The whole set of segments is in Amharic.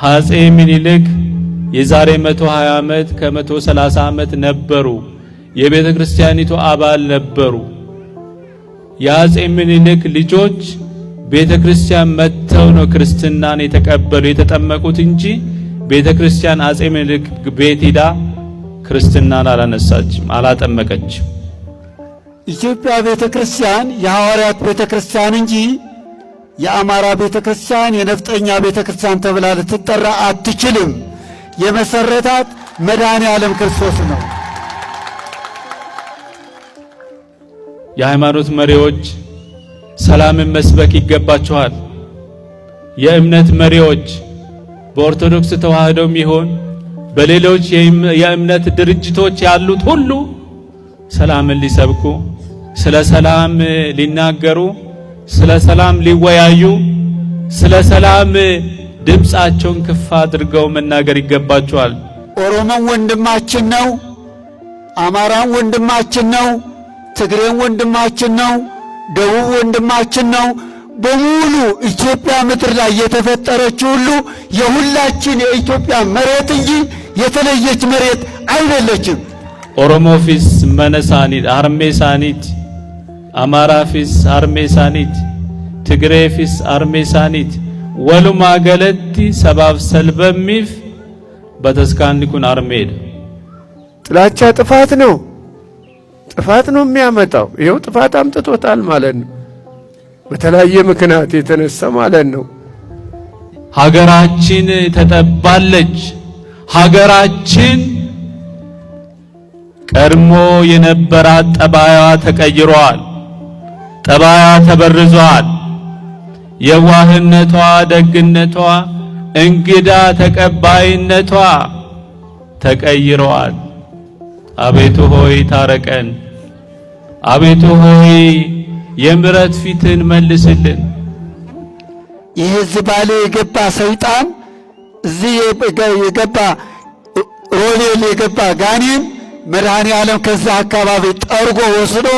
አፄ ምኒልክ የዛሬ 120 ዓመት ከ130 ዓመት ነበሩ። የቤተ ክርስቲያኒቱ አባል ነበሩ። የአፄ ምኒልክ ልጆች ቤተ ክርስቲያን መጥተው ነው ክርስትናን የተቀበሉ የተጠመቁት እንጂ ቤተ ክርስቲያን አፄ ምኒልክ ቤት ሄዳ ክርስትናን አላነሳችም፣ አላጠመቀችም። ኢትዮጵያ ቤተ ክርስቲያን የሐዋርያት ቤተ ክርስቲያን እንጂ የአማራ ቤተ ክርስቲያን የነፍጠኛ ቤተ ክርስቲያን ተብላ ልትጠራ አትችልም። የመሰረታት መድኃኔ ዓለም ክርስቶስ ነው። የሃይማኖት መሪዎች ሰላምን መስበክ ይገባቸዋል። የእምነት መሪዎች በኦርቶዶክስ ተዋህዶም ይሁን በሌሎች የእምነት ድርጅቶች ያሉት ሁሉ ሰላምን ሊሰብኩ፣ ስለ ሰላም ሊናገሩ፣ ስለ ሰላም ሊወያዩ፣ ስለ ሰላም ድምፃቸውን ከፍ አድርገው መናገር ይገባቸዋል። ኦሮሞም ወንድማችን ነው፣ አማራም ወንድማችን ነው፣ ትግሬም ወንድማችን ነው፣ ደቡብ ወንድማችን ነው። በሙሉ ኢትዮጵያ ምድር ላይ የተፈጠረች ሁሉ የሁላችን የኢትዮጵያ መሬት እንጂ የተለየች መሬት አይደለችም። ኦሮሞ ፊስ መነሳኒት አርሜሳኒት፣ አማራ ፊስ አርሜሳኒት፣ ትግሬ ፊስ አርሜሳኒት ወሉማ ገለቲ ሰባብ ሰልበሚፍ በተስካንዲኩን አርሜድ። ጥላቻ ጥፋት ነው፣ ጥፋት ነው የሚያመጣው። ይኸው ጥፋት አምጥቶታል ማለት ነው። በተለያየ ምክንያት የተነሳ ማለት ነው። ሀገራችን ተጠባለች። ሀገራችን ቀድሞ የነበራት ጠባያዋ ተቀይሯል። ጠባያዋ ተበርዟል። የዋህነቷ፣ ደግነቷ፣ እንግዳ ተቀባይነቷ ተቀይሯል። አቤቱ ሆይ ታረቀን። አቤቱ ሆይ የምሕረት ፊትን መልስልን። ይህ ዝባሌ የገባ ሰይጣን እዚህ የገባ ሮቤል የገባ ጋኔን መድኃኔ ዓለም ከዛ አካባቢ ጠርጎ ወስዶ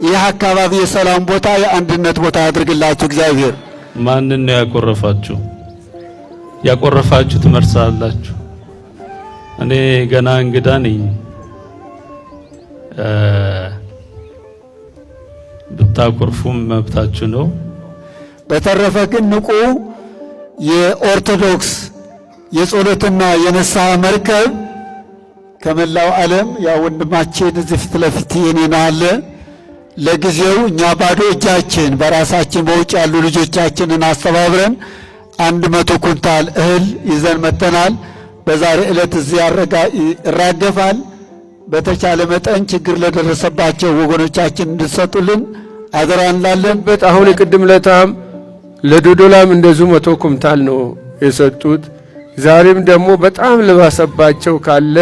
ይህ አካባቢ የሰላም ቦታ የአንድነት ቦታ ያድርግላችሁ እግዚአብሔር። ማንን ነው ያቆረፋችሁ? ያቆረፋችሁ ትመርሳላችሁ። እኔ ገና እንግዳ ነኝ። ብታቆርፉም መብታችሁ ነው። በተረፈ ግን ንቁ የኦርቶዶክስ የጸሎትና የንስሐ መርከብ ከመላው ዓለም ያ ወንድማችን እዚህ ፊት ለፊት የኔና አለ። ለጊዜው እኛ ባዶ እጃችን በራሳችን በውጭ ያሉ ልጆቻችንን አስተባብረን 100 ኩንታል እህል ይዘን መተናል። በዛሬ ዕለት እዚህ ይራገፋል። በተቻለ መጠን ችግር ለደረሰባቸው ወገኖቻችን እንድትሰጡልን አደራ እንላለን። አሁን ቅድም ለታም ለዶዶላም እንደዚሁ 100 ኩንታል ነው የሰጡት። ዛሬም ደግሞ በጣም ለባሰባቸው ካለ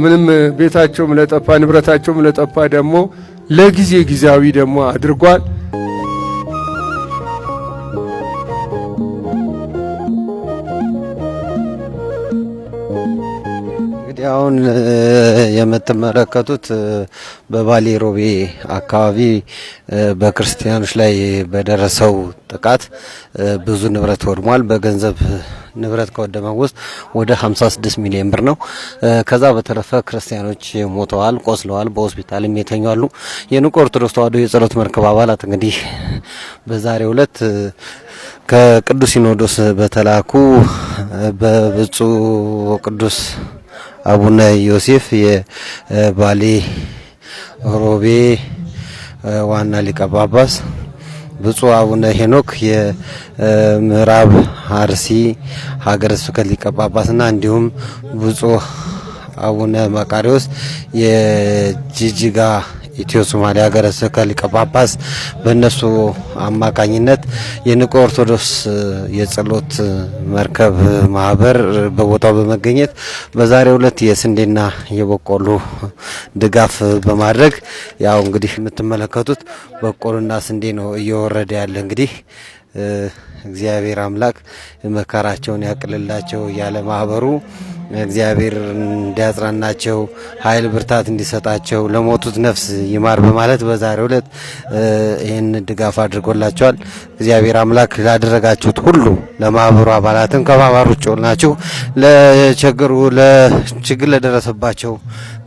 ምንም ቤታቸውም ለጠፋ ንብረታቸውም ለጠፋ ደግሞ ለጊዜ ጊዜያዊ ደግሞ አድርጓል። አሁን የምትመለከቱት በባሌ ሮቤ አካባቢ በክርስቲያኖች ላይ በደረሰው ጥቃት ብዙ ንብረት ወድሟል። በገንዘብ ንብረት ከወደመው ውስጥ ወደ 56 ሚሊዮን ብር ነው። ከዛ በተረፈ ክርስቲያኖች ሞተዋል፣ ቆስለዋል፣ በሆስፒታልም የተኙ። የንቁ ኦርቶዶክስ ተዋሕዶ የጸሎት መርከብ አባላት እንግዲህ በዛሬው ዕለት ከቅዱስ ሲኖዶስ በተላኩ በብፁዕ ቅዱስ አቡነ ዮሴፍ የባሌ ሮቤ ዋና ሊቀ ጳጳስ፣ ብፁዕ አቡነ ሄኖክ የምዕራብ አርሲ ሀገረ ስብከት ሊቀ ጳጳስና እንዲሁም ብፁዕ አቡነ መቃሪዎስ የጂጂጋ ኢትዮ ሶማሊያ ሀገረ ስብከት ሊቀ ጳጳስ በእነሱ አማካኝነት የንቁ ኦርቶዶክስ የጸሎት መርከብ ማህበር በቦታው በመገኘት በዛሬው ዕለት የስንዴና የበቆሎ ድጋፍ በማድረግ ያው እንግዲህ የምትመለከቱት በቆሎና ስንዴ ነው እየወረደ ያለ። እንግዲህ እግዚአብሔር አምላክ መከራቸውን ያቅልላቸው ያለ ማህበሩ እግዚአብሔር እንዲያጽናናቸው ኃይል ብርታት እንዲሰጣቸው ለሞቱት ነፍስ ይማር በማለት በዛሬው ዕለት ይህን ድጋፍ አድርጎላቸዋል። እግዚአብሔር አምላክ ላደረጋችሁት ሁሉ ለማህበሩ አባላትም ከማህበሩ ውጭ ሆናችሁ ለችግር ለደረሰባቸው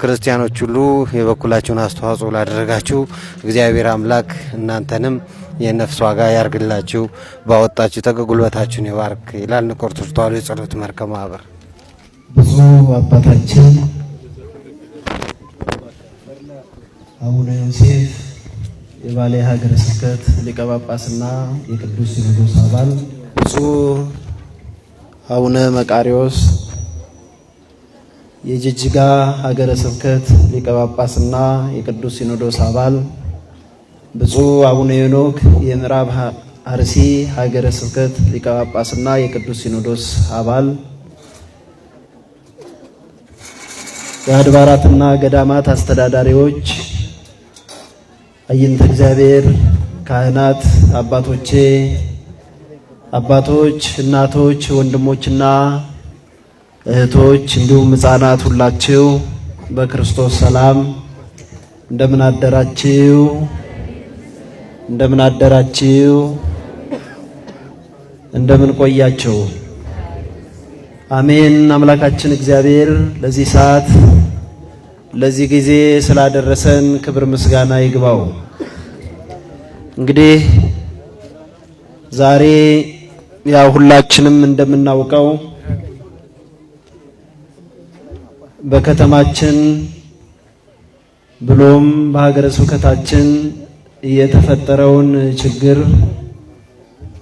ክርስቲያኖች ሁሉ የበኩላችሁን አስተዋጽኦ ላደረጋችሁ እግዚአብሔር አምላክ እናንተንም የነፍስ ዋጋ ያርግላችሁ፣ ባወጣችሁ ተጉልበታችሁን ይባርክ ይላል ንቁ ኦርቶዶክስ ተዋሕዶ የጸሎት መርከብ ማህበር። ብፁዕ አባታችን አቡነ ዮሴፍ የባሌ ሀገረ ስብከት ሊቀ ጳጳስና የቅዱስ ሲኖዶስ አባል፣ ብፁዕ አቡነ መቃሪዎስ የጅጅጋ ሀገረ ስብከት ሊቀ ጳጳስና የቅዱስ ሲኖዶስ አባል፣ ብፁዕ አቡነ ሄኖክ የምዕራብ አርሲ ሀገረ ስብከት ሊቀ ጳጳስና የቅዱስ ሲኖዶስ አባል፣ የአድባራትና ገዳማት አስተዳዳሪዎች፣ አይንተ እግዚአብሔር ካህናት፣ አባቶች፣ እናቶች፣ ወንድሞችና እህቶች እንዲሁም ሕፃናት ሁላችሁ በክርስቶስ ሰላም እንደምን አደራችሁ? እንደምን ቆያችሁ? አሜን። አምላካችን እግዚአብሔር ለዚህ ሰዓት ለዚህ ጊዜ ስላደረሰን ክብር ምስጋና ይግባው። እንግዲህ ዛሬ ያው ሁላችንም እንደምናውቀው በከተማችን ብሎም በሀገረ ስብከታችን የተፈጠረውን ችግር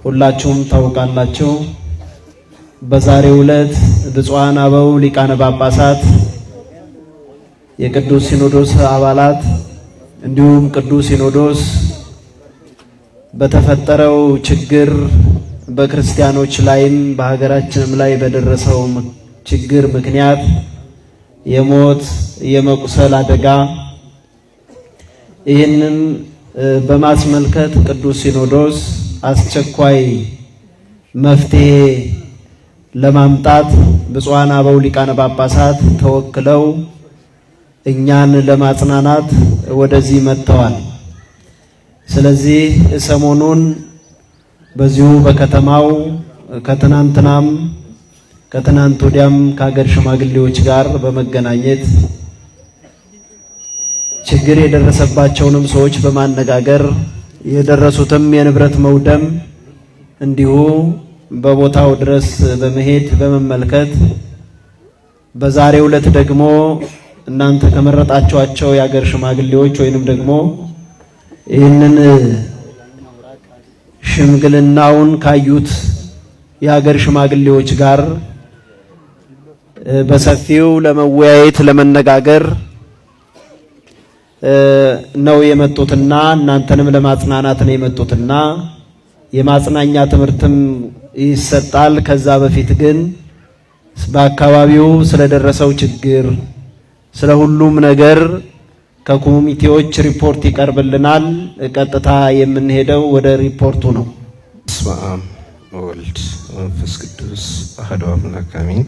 ሁላችሁም ታውቃላችሁ። በዛሬው ዕለት ብፁዓን አበው ሊቃነ ጳጳሳት፣ የቅዱስ ሲኖዶስ አባላት እንዲሁም ቅዱስ ሲኖዶስ በተፈጠረው ችግር በክርስቲያኖች ላይም በሀገራችንም ላይ በደረሰው ችግር ምክንያት የሞት የመቁሰል አደጋ ይህንን በማስመልከት ቅዱስ ሲኖዶስ አስቸኳይ መፍትሄ ለማምጣት ብፁዓን አበው ሊቃነ ጳጳሳት ተወክለው እኛን ለማጽናናት ወደዚህ መጥተዋል። ስለዚህ ሰሞኑን በዚሁ በከተማው ከትናንት ወዲያም ከሀገር ሽማግሌዎች ጋር በመገናኘት ችግር የደረሰባቸውንም ሰዎች በማነጋገር የደረሱትም የንብረት መውደም እንዲሁ በቦታው ድረስ በመሄድ በመመልከት በዛሬው ዕለት ደግሞ እናንተ ከመረጣችኋቸው የሀገር ሽማግሌዎች ወይንም ደግሞ ይህንን ሽምግልናውን ካዩት የሀገር ሽማግሌዎች ጋር በሰፊው ለመወያየት ለመነጋገር ነው የመጡትና እናንተንም ለማጽናናት ነው የመጡትና የማጽናኛ ትምህርትም ይሰጣል። ከዛ በፊት ግን በአካባቢው ስለደረሰው ችግር ስለ ሁሉም ነገር ከኮሚቴዎች ሪፖርት ይቀርብልናል። ቀጥታ የምንሄደው ወደ ሪፖርቱ ነው። በስመ አብ ወወልድ ወመንፈስ ቅዱስ አሐዱ አምላክ አሜን።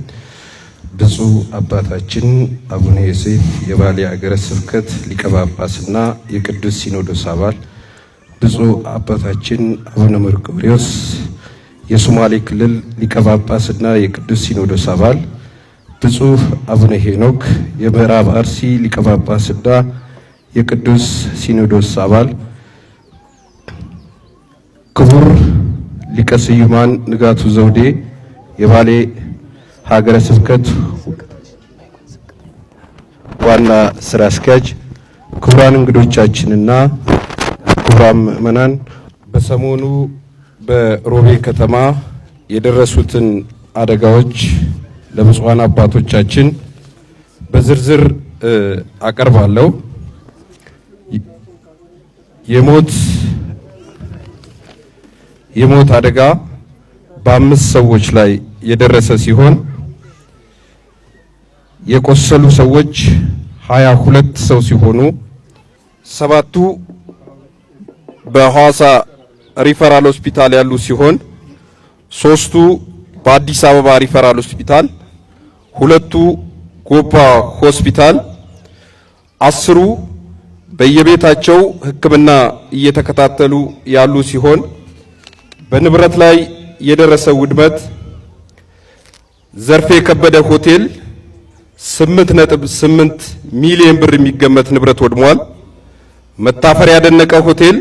ብፁዕ አባታችን አቡነ ዮሴፍ የባሌ ሀገረ ስብከት ሊቀ ጳጳስና የቅዱስ ሲኖዶስ አባል፣ ብፁዕ አባታችን አቡነ መርቆሬዎስ የሶማሌ ክልል ሊቀ ጳጳስና የቅዱስ ሲኖዶስ አባል፣ ብፁዕ አቡነ ሄኖክ የምዕራብ አርሲ ሊቀ ጳጳስና የቅዱስ ሲኖዶስ አባል፣ ክቡር ሊቀ ስዩማን ንጋቱ ዘውዴ የባሌ ሀገረ ስብከት ዋና ስራ አስኪያጅ፣ ክቡራን እንግዶቻችንና ክቡራን ምእመናን፣ በሰሞኑ በሮቤ ከተማ የደረሱትን አደጋዎች ለብፁዓን አባቶቻችን በዝርዝር አቀርባለሁ። የሞት አደጋ በ5 ሰዎች ላይ የደረሰ ሲሆን የቆሰሉ ሰዎች 22 ሰው ሲሆኑ 7ቱ በሐዋሳ ሪፈራል ሆስፒታል ያሉ ሲሆን 3ቱ በአዲስ አበባ ሪፈራል ሆስፒታል፣ 2ቱ ጎባ ሆስፒታል፣ 10ሩ በየቤታቸው ሕክምና እየተከታተሉ ያሉ ሲሆን በንብረት ላይ የደረሰው ውድመት ዘርፌ ከበደ ሆቴል 8.8 ሚሊዮን ብር የሚገመት ንብረት ወድሟል። መታፈሪያ ደነቀ ሆቴል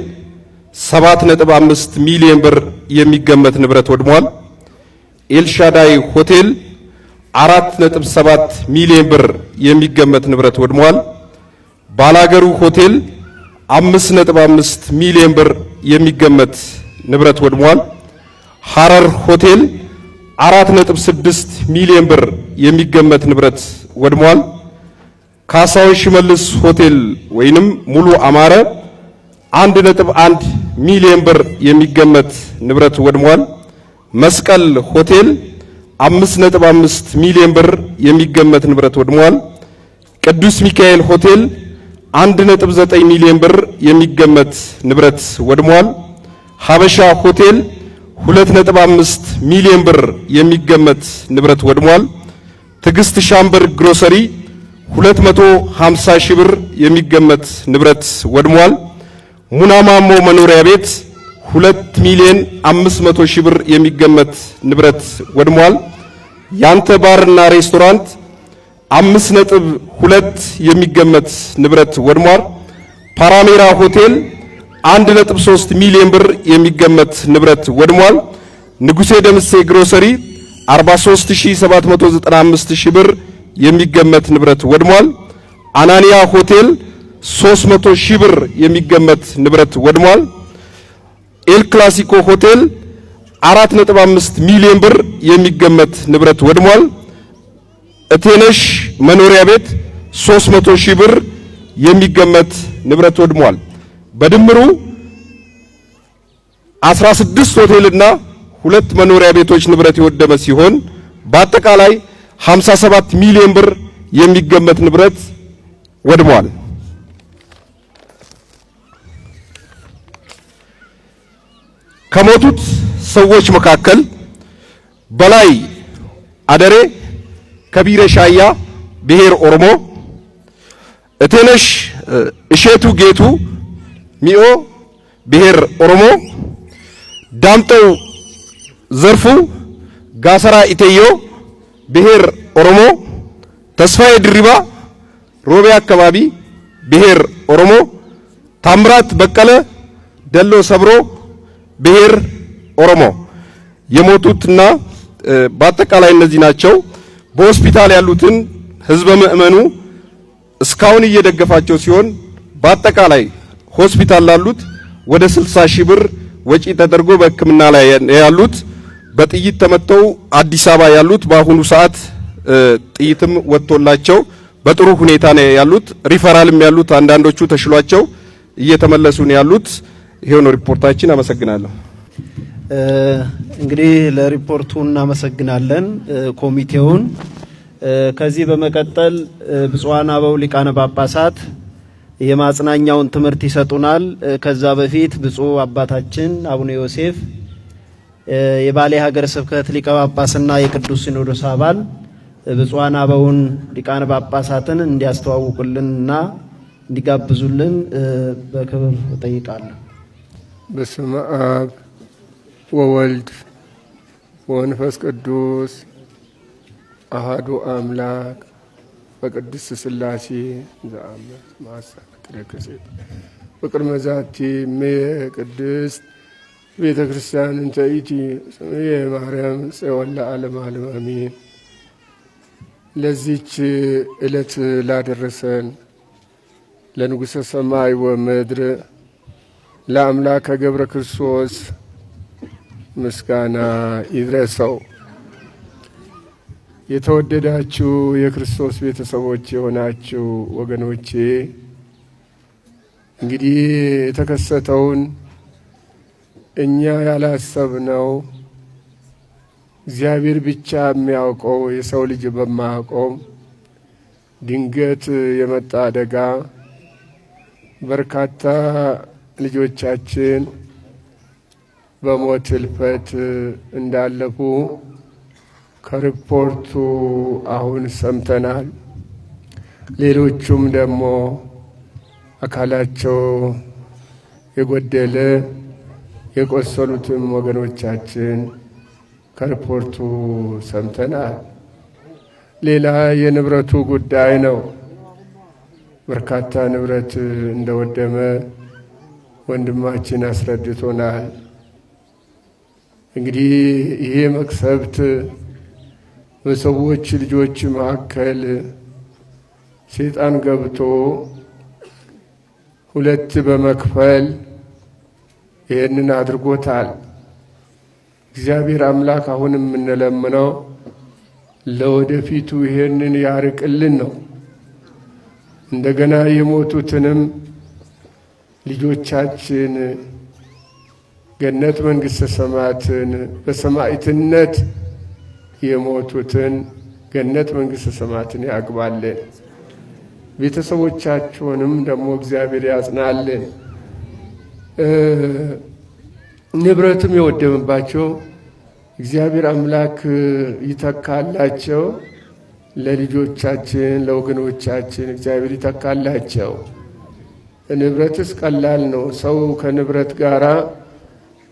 7.5 ሚሊዮን ብር የሚገመት ንብረት ወድሟል። ኤልሻዳይ ሆቴል 4.7 ሚሊዮን ብር የሚገመት ንብረት ወድሟል። ባላገሩ ሆቴል 5.5 ሚሊዮን ብር የሚገመት ንብረት ወድሟል። ሐረር ሆቴል 4.6 ሚሊዮን ብር የሚገመት ንብረት ወድሟል። ካሳውን ሽመልስ ሆቴል ወይንም ሙሉ አማረ 1.1 ሚሊዮን ብር የሚገመት ንብረት ወድሟል። መስቀል ሆቴል 5.5 ሚሊዮን ብር የሚገመት ንብረት ወድሟል። ቅዱስ ሚካኤል ሆቴል 1.9 ሚሊዮን ብር የሚገመት ንብረት ወድሟል። ሀበሻ ሆቴል 2.5 ሚሊዮን ብር የሚገመት ንብረት ወድሟል። ትዕግስት ሻምበር ግሮሰሪ 250 ሺህ ብር የሚገመት ንብረት ወድሟል። ሙናማሞ መኖሪያ ቤት 2 ሚሊዮን 500 ሺህ ብር የሚገመት ንብረት ወድሟል። ያንተ ባርና ሬስቶራንት 5.2 የሚገመት ንብረት ወድሟል። ፓራሜራ ሆቴል 1.3 ሚሊዮን ብር የሚገመት ንብረት ወድሟል። ንጉሴ ደምሴ ግሮሰሪ 43795 ሺህ ብር የሚገመት ንብረት ወድሟል። አናንያ ሆቴል 300 ሺህ ብር የሚገመት ንብረት ወድሟል። ኤል ክላሲኮ ሆቴል 4.5 ሚሊዮን ብር የሚገመት ንብረት ወድሟል። እቴነሽ መኖሪያ ቤት 300 ሺህ ብር የሚገመት ንብረት ወድሟል። በድምሩ 16 ሆቴልና 2 መኖሪያ ቤቶች ንብረት የወደመ ሲሆን በአጠቃላይ 57 ሚሊዮን ብር የሚገመት ንብረት ወድሟል። ከሞቱት ሰዎች መካከል በላይ አደሬ ከቢረ ሻያ ብሔር ኦሮሞ፣ እቴነሽ እሼቱ ጌቱ ሚኦ ብሔር ኦሮሞ፣ ዳምጠው ዘርፉ ጋሰራ ኢቴዮ ብሔር ኦሮሞ፣ ተስፋዬ ድሪባ ሮቤ አካባቢ ብሔር ኦሮሞ፣ ታምራት በቀለ ደሎ ሰብሮ ብሔር ኦሮሞ የሞቱትና በአጠቃላይ እነዚህ ናቸው። በሆስፒታል ያሉትን ህዝበ ምእመኑ እስካሁን እየደገፋቸው ሲሆን በአጠቃላይ ሆስፒታል ላሉት ወደ 60 ሺህ ብር ወጪ ተደርጎ በሕክምና ላይ ያሉት በጥይት ተመተው አዲስ አበባ ያሉት በአሁኑ ሰዓት ጥይትም ወጥቶላቸው በጥሩ ሁኔታ ነው ያሉት። ሪፈራልም ያሉት አንዳንዶቹ ተሽሏቸው እየተመለሱ ነው ያሉት። ይሄው ነው ሪፖርታችን። አመሰግናለሁ። እንግዲህ ለሪፖርቱ እናመሰግናለን ኮሚቴውን። ከዚህ በመቀጠል ብፁዓን አበው ሊቃነ ጳጳሳት የማጽናኛውን ትምህርት ይሰጡናል። ከዛ በፊት ብፁዕ አባታችን አቡነ ዮሴፍ የባሌ ሀገረ ስብከት ሊቀ ጳጳስና የቅዱስ ሲኖዶስ አባል ብፁዓን አበውን ሊቃነ ጳጳሳትን እንዲያስተዋውቁልንና እንዲጋብዙልን በክብር እጠይቃለሁ። በስመ አብ ወወልድ ወመንፈስ ቅዱስ አሐዱ አምላክ በቅድስት ሥላሴ ዘአምነት ማሳከት ረከሴት ፍቅር መዛቲ ቅድስት ቤተ ክርስቲያን እንተ ኢቲ ስምየ ማርያም ጽዮን ለዓለመ ዓለም አሜን። ለዚች ዕለት ላደረሰን ለንጉሠ ሰማይ ወምድር ለአምላከ ገብረ ክርስቶስ ምስጋና ይድረሰው። የተወደዳችሁ የክርስቶስ ቤተሰቦች የሆናችሁ ወገኖቼ እንግዲህ የተከሰተውን እኛ ያላሰብነው እግዚአብሔር ብቻ የሚያውቀው የሰው ልጅ በማያውቀው ድንገት የመጣ አደጋ በርካታ ልጆቻችን በሞት ሕልፈት እንዳለፉ ከሪፖርቱ አሁን ሰምተናል። ሌሎቹም ደግሞ አካላቸው የጎደለ የቆሰሉትም ወገኖቻችን ከሪፖርቱ ሰምተናል። ሌላ የንብረቱ ጉዳይ ነው። በርካታ ንብረት እንደወደመ ወንድማችን አስረድቶናል። እንግዲህ ይሄ መቅሰፍት በሰዎች ልጆች መካከል ሰይጣን ገብቶ ሁለት በመክፈል ይህንን አድርጎታል። እግዚአብሔር አምላክ አሁንም የምንለምነው ለወደፊቱ ይህንን ያርቅልን ነው። እንደገና የሞቱትንም ልጆቻችን ገነት መንግሥተ ሰማያትን በሰማዕትነት የሞቱትን ገነት መንግሥተ ሰማያትን ያግባልን። ቤተሰቦቻቸውንም ደግሞ እግዚአብሔር ያጽናልን። ንብረትም የወደመባቸው እግዚአብሔር አምላክ ይተካላቸው። ለልጆቻችን ለወገኖቻችን እግዚአብሔር ይተካላቸው። ንብረትስ ቀላል ነው። ሰው ከንብረት ጋር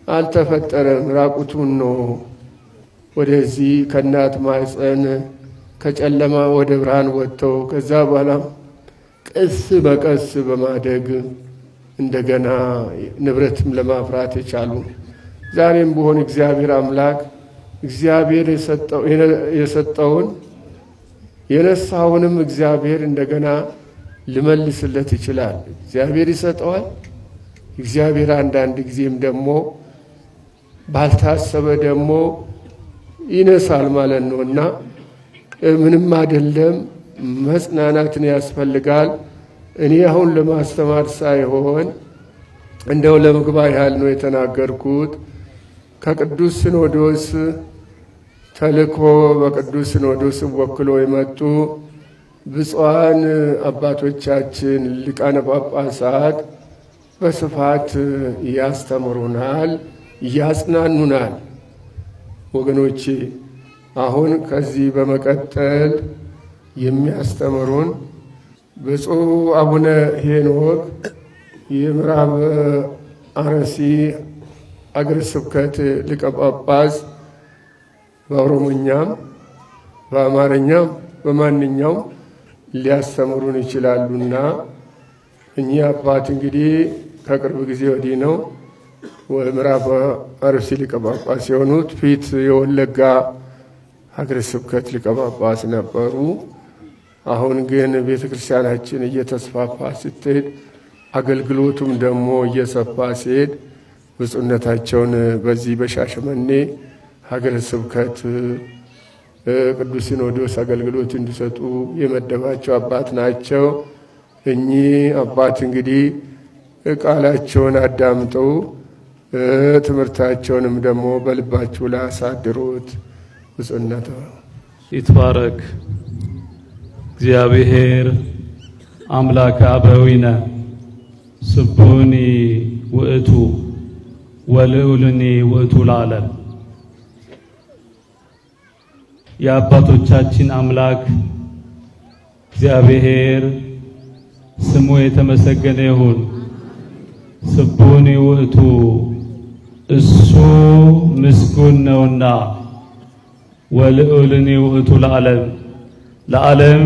አልተፈጠረም፣ ራቁቱን ነው ወደዚህ ከእናት ማኅፀን ከጨለማ ወደ ብርሃን ወጥተው ከዛ በኋላ ቀስ በቀስ በማደግ እንደገና ንብረትም ለማፍራት የቻሉ ዛሬም ቢሆን እግዚአብሔር አምላክ እግዚአብሔር የሰጠውን የነሳውንም እግዚአብሔር እንደገና ሊመልስለት ይችላል። እግዚአብሔር ይሰጠዋል። እግዚአብሔር አንዳንድ ጊዜም ደግሞ ባልታሰበ ደግሞ ይነሳል ማለት ነው እና ምንም አይደለም፣ መጽናናትን ያስፈልጋል። እኔ አሁን ለማስተማር ሳይሆን እንደው ለምግባር ያህል ነው የተናገርኩት። ከቅዱስ ሲኖዶስ ተልኮ በቅዱስ ሲኖዶስ ወክሎ የመጡ ብፁዓን አባቶቻችን ሊቃነ ጳጳሳት በስፋት ያስተምሩናል፣ ያጽናኑናል። ወገኖቼ አሁን ከዚህ በመቀጠል የሚያስተምሩን ብፁዕ አቡነ ሄኖክ የምዕራብ አርሲ አገረ ስብከት ሊቀ ጳጳስ በኦሮሞኛም በአማርኛም በማንኛውም ሊያስተምሩን ይችላሉና እኚህ አባት እንግዲህ ከቅርብ ጊዜ ወዲህ ነው ምዕራብ አርሲ ሊቀ ጳጳስ የሆኑት። ፊት የወለጋ ሀገረ ስብከት ሊቀ ጳጳስ ነበሩ። አሁን ግን ቤተ ክርስቲያናችን እየተስፋፋ ስትሄድ አገልግሎቱም ደግሞ እየሰፋ ሲሄድ ብፁዕነታቸውን በዚህ በሻሸመኔ ሀገረ ስብከት ቅዱስ ሲኖዶስ አገልግሎት እንዲሰጡ የመደባቸው አባት ናቸው። እኚህ አባት እንግዲህ ቃላቸውን አዳምጠው ትምህርታቸውንም ደግሞ በልባችሁ ላይ አሳድሩት። ብፁዕነቶ ይትባረክ እግዚአብሔር አምላከ አበዊነ ስቡኒ ውእቱ ወልዑልኒ ውእቱ ለዓለም። የአባቶቻችን አምላክ እግዚአብሔር ስሙ የተመሰገነ ይሁን። ስቡኒ ውእቱ እሱ ምስጉን ነውና፣ ወልዑልኒ ውእቱ ለዓለም ለዓለም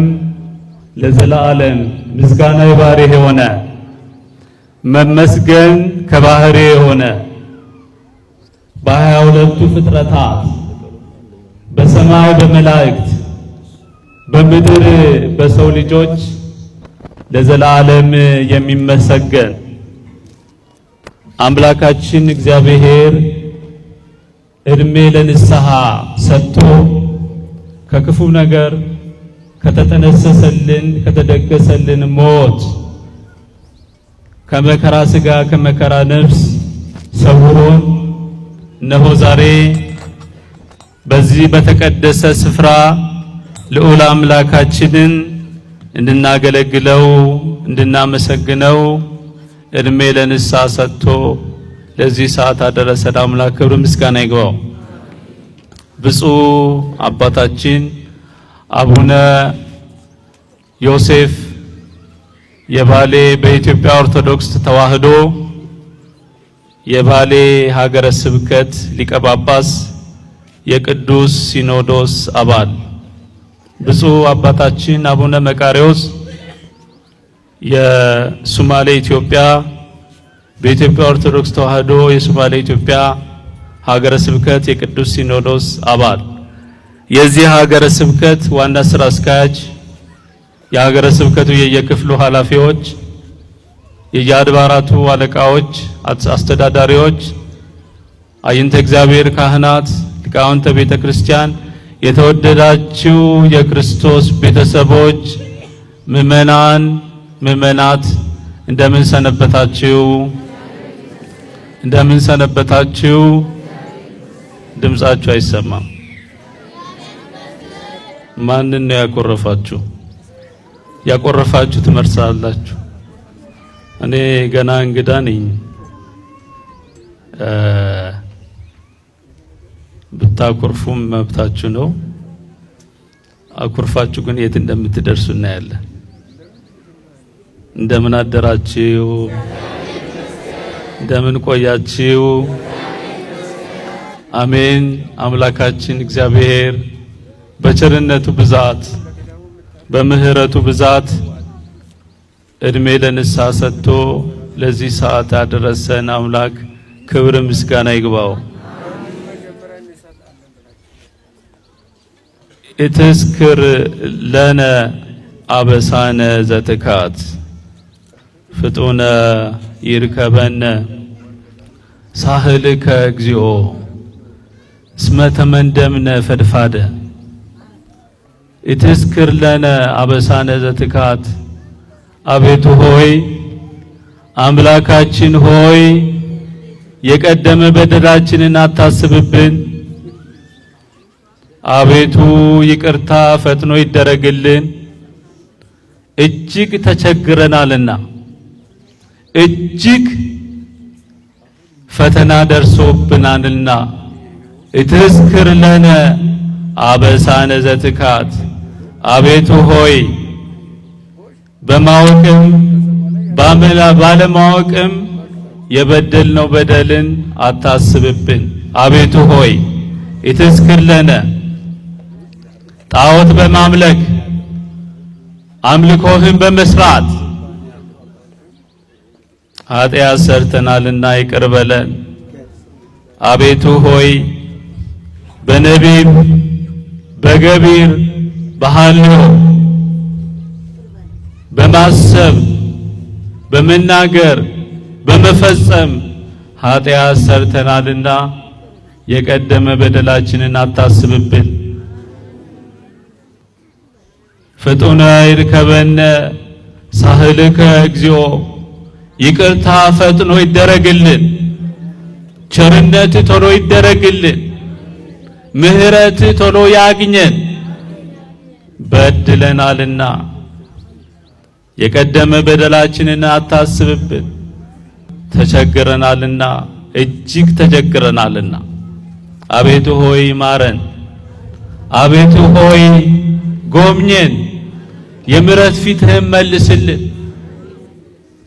ለዘላለም ምስጋና የባህሪ የሆነ መመስገን ከባህሪ የሆነ በ22ቱ ፍጥረታት በሰማይ በመላእክት በምድር በሰው ልጆች ለዘላለም የሚመሰገን አምላካችን እግዚአብሔር እድሜ ለንስሐ ሰጥቶ ከክፉ ነገር ከተጠነሰሰልን ከተደገሰልን ሞት ከመከራ ሥጋ ከመከራ ነፍስ ሰውሮን እነሆ ዛሬ በዚህ በተቀደሰ ስፍራ ልዑል አምላካችንን እንድናገለግለው እንድናመሰግነው እድሜ ለንስሐ ሰጥቶ ለዚህ ሰዓት አደረሰን። አምላክ ክብር ምስጋና ይግባው። ብፁዕ አባታችን አቡነ ዮሴፍ የባሌ በኢትዮጵያ ኦርቶዶክስ ተዋሕዶ የባሌ ሀገረ ስብከት ሊቀ ጳጳስ የቅዱስ ሲኖዶስ አባል ብፁዕ አባታችን አቡነ መቃርዮስ የሶማሌ ኢትዮጵያ በኢትዮጵያ ኦርቶዶክስ ተዋሕዶ የሶማሌ ኢትዮጵያ ሀገረ ስብከት የቅዱስ ሲኖዶስ አባል የዚህ ሀገረ ስብከት ዋና ስራ አስኪያጅ የሀገረ ስብከቱ የየክፍሉ ኃላፊዎች የየአድባራቱ አለቃዎች አስተዳዳሪዎች አይንተ እግዚአብሔር ካህናት ሊቃውንተ ቤተ ክርስቲያን የተወደዳችሁ የክርስቶስ ቤተሰቦች ምእመናን ምእመናት እንደምን ሰነበታችሁ? እንደምን ሰነበታችሁ? ድምጻችሁ አይሰማም። ማንን ነው ያቆረፋችሁ? ያቆረፋችሁ ትመርሳላችሁ። እኔ ገና እንግዳ ነኝ። ብታቆርፉም መብታችሁ ነው። አቆርፋችሁ ግን የት እንደምትደርሱ እናያለን። እንደምን አደራችሁ? እንደምን ቆያችሁ? አሜን። አምላካችን እግዚአብሔር በቸርነቱ ብዛት በምህረቱ ብዛት እድሜ ለንስሐ ሰጥቶ ለዚህ ሰዓት ያደረሰን አምላክ ክብር ምስጋና ይግባው። ኢትዝክር ለነ አበሳነ ዘትካት ፍጡነ ይርከበነ ሳህልከ እግዚኦ እስመ ተመንደምነ ፈድፋደ። ኢትዝክር ለነ አበሳነ ዘትካት አቤቱ ሆይ አምላካችን ሆይ የቀደመ በደላችንን አታስብብን። አቤቱ ይቅርታ ፈጥኖ ይደረግልን። እጅግ ተቸግረናልና እጅግ ፈተና ደርሶብናልና ኢትዝክር ለነ አበሳነ ዘትካት አቤቱ ሆይ በማወቅም ባለማወቅም የበደልነው በደልን አታስብብን። አቤቱ ሆይ ኢትዝክር ለነ ጣዖት በማምለክ አምልኮህን በመስራት ኃጢአት ሰርተናልና ይቅር በለን። አቤቱ ሆይ በነቢብ በገቢር በሐልዮ በማሰብ በመናገር በመፈጸም ኃጢአት ሰርተናልና የቀደመ በደላችንን አታስብብን። ፍጡነ ይርከበነ ሳህልከ እግዚኦ ይቅርታ ፈጥኖ ይደረግልን። ቸርነት ቶሎ ይደረግልን። ምህረት ቶሎ ያግኘን። በድለናልና የቀደመ በደላችንን አታስብብን። ተቸግረናልና እጅግ ተቸግረናልና አቤቱ ሆይ ማረን። አቤቱ ሆይ ጎብኘን። የምሕረት ፊትህን መልስልን።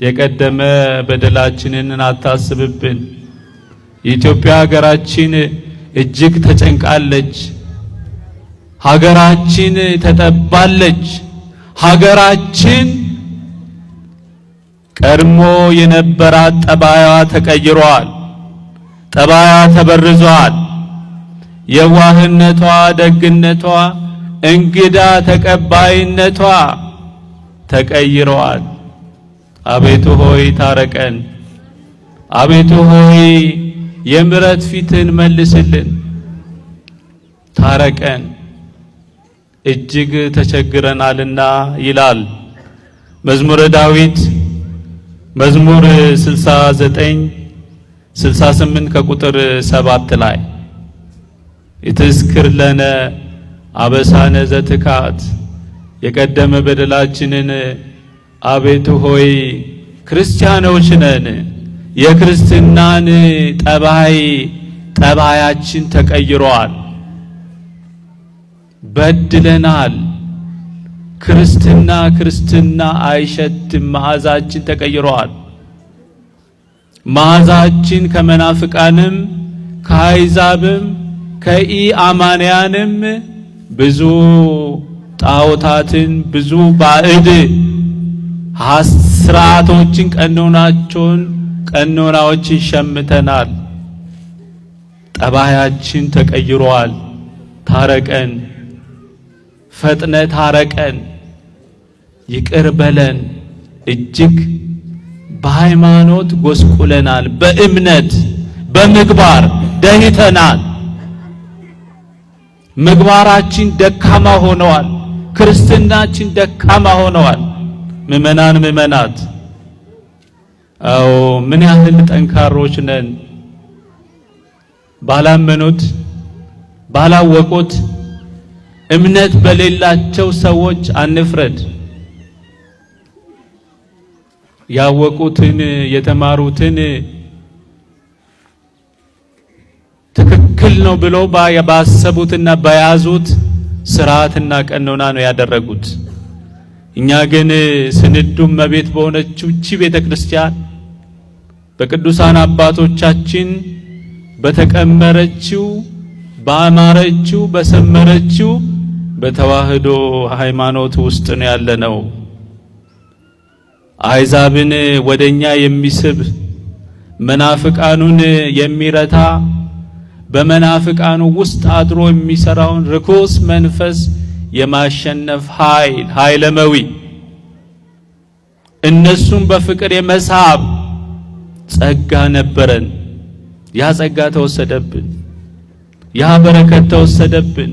የቀደመ በደላችንን አታስብብን። የኢትዮጵያ ሀገራችን እጅግ ተጨንቃለች። ሀገራችን ተጠባለች። ሀገራችን ቀድሞ የነበራት ጠባያዋ ተቀይሯል። ጠባያዋ ተበርዟል። የዋህነቷ፣ ደግነቷ፣ እንግዳ ተቀባይነቷ ተቀይሯል። አቤቱ ሆይ ታረቀን። አቤቱ ሆይ የምሕረት ፊትን መልስልን። ታረቀን፣ እጅግ ተቸግረናልና ይላል መዝሙረ ዳዊት መዝሙር 69 68 ከቁጥር 7 ላይ ኢትዝክር ለነ አበሳነ ዘትካት የቀደመ በደላችንን አቤቱ ሆይ ክርስቲያኖች ነን። የክርስትናን ጠባያችን ተቀይሯል። በድለናል። ክርስትና አይሸትም፣ መዓዛችን ተቀይሯል። መዓዛችን ከመናፍቃንም ከአሕዛብም ከኢአማንያንም ብዙ ጣዖታትን ብዙ ባዕድ ስርዓቶችን ቀኖናዎችን ሸምተናል። ጠባያችን ተቀይሯል። ታረቀን፣ ፈጥነ ታረቀን፣ ይቅር በለን። እጅግ በሃይማኖት ጎስቁለናል፣ በእምነት በምግባር ደህተናል። ምግባራችን ደካማ ሆነዋል። ክርስትናችን ደካማ ሆነዋል። ምእመናት አዎ ምን ያህል ጠንካሮች ነን። ባላመኑት ባላወቁት እምነት በሌላቸው ሰዎች አንፍረድ። ያወቁትን የተማሩትን ትክክል ነው ብለው ባሰቡትና በያዙት ስርዓትና ቀኖና ነው ያደረጉት። እኛ ግን ስንዱም መቤት በሆነችው እቺ ቤተክርስቲያን በቅዱሳን አባቶቻችን በተቀመረችው ባማረችው በሰመረችው በተዋህዶ ሃይማኖት ውስጥ ነው ያለነው። አሕዛብን ወደኛ የሚስብ መናፍቃኑን የሚረታ በመናፍቃኑ ውስጥ አድሮ የሚሰራውን ርኩስ መንፈስ የማሸነፍ ኃይለመዊ እነሱም በፍቅር የመሳብ ጸጋ ነበረን። ያ ጸጋ ተወሰደብን። ያ በረከት ተወሰደብን።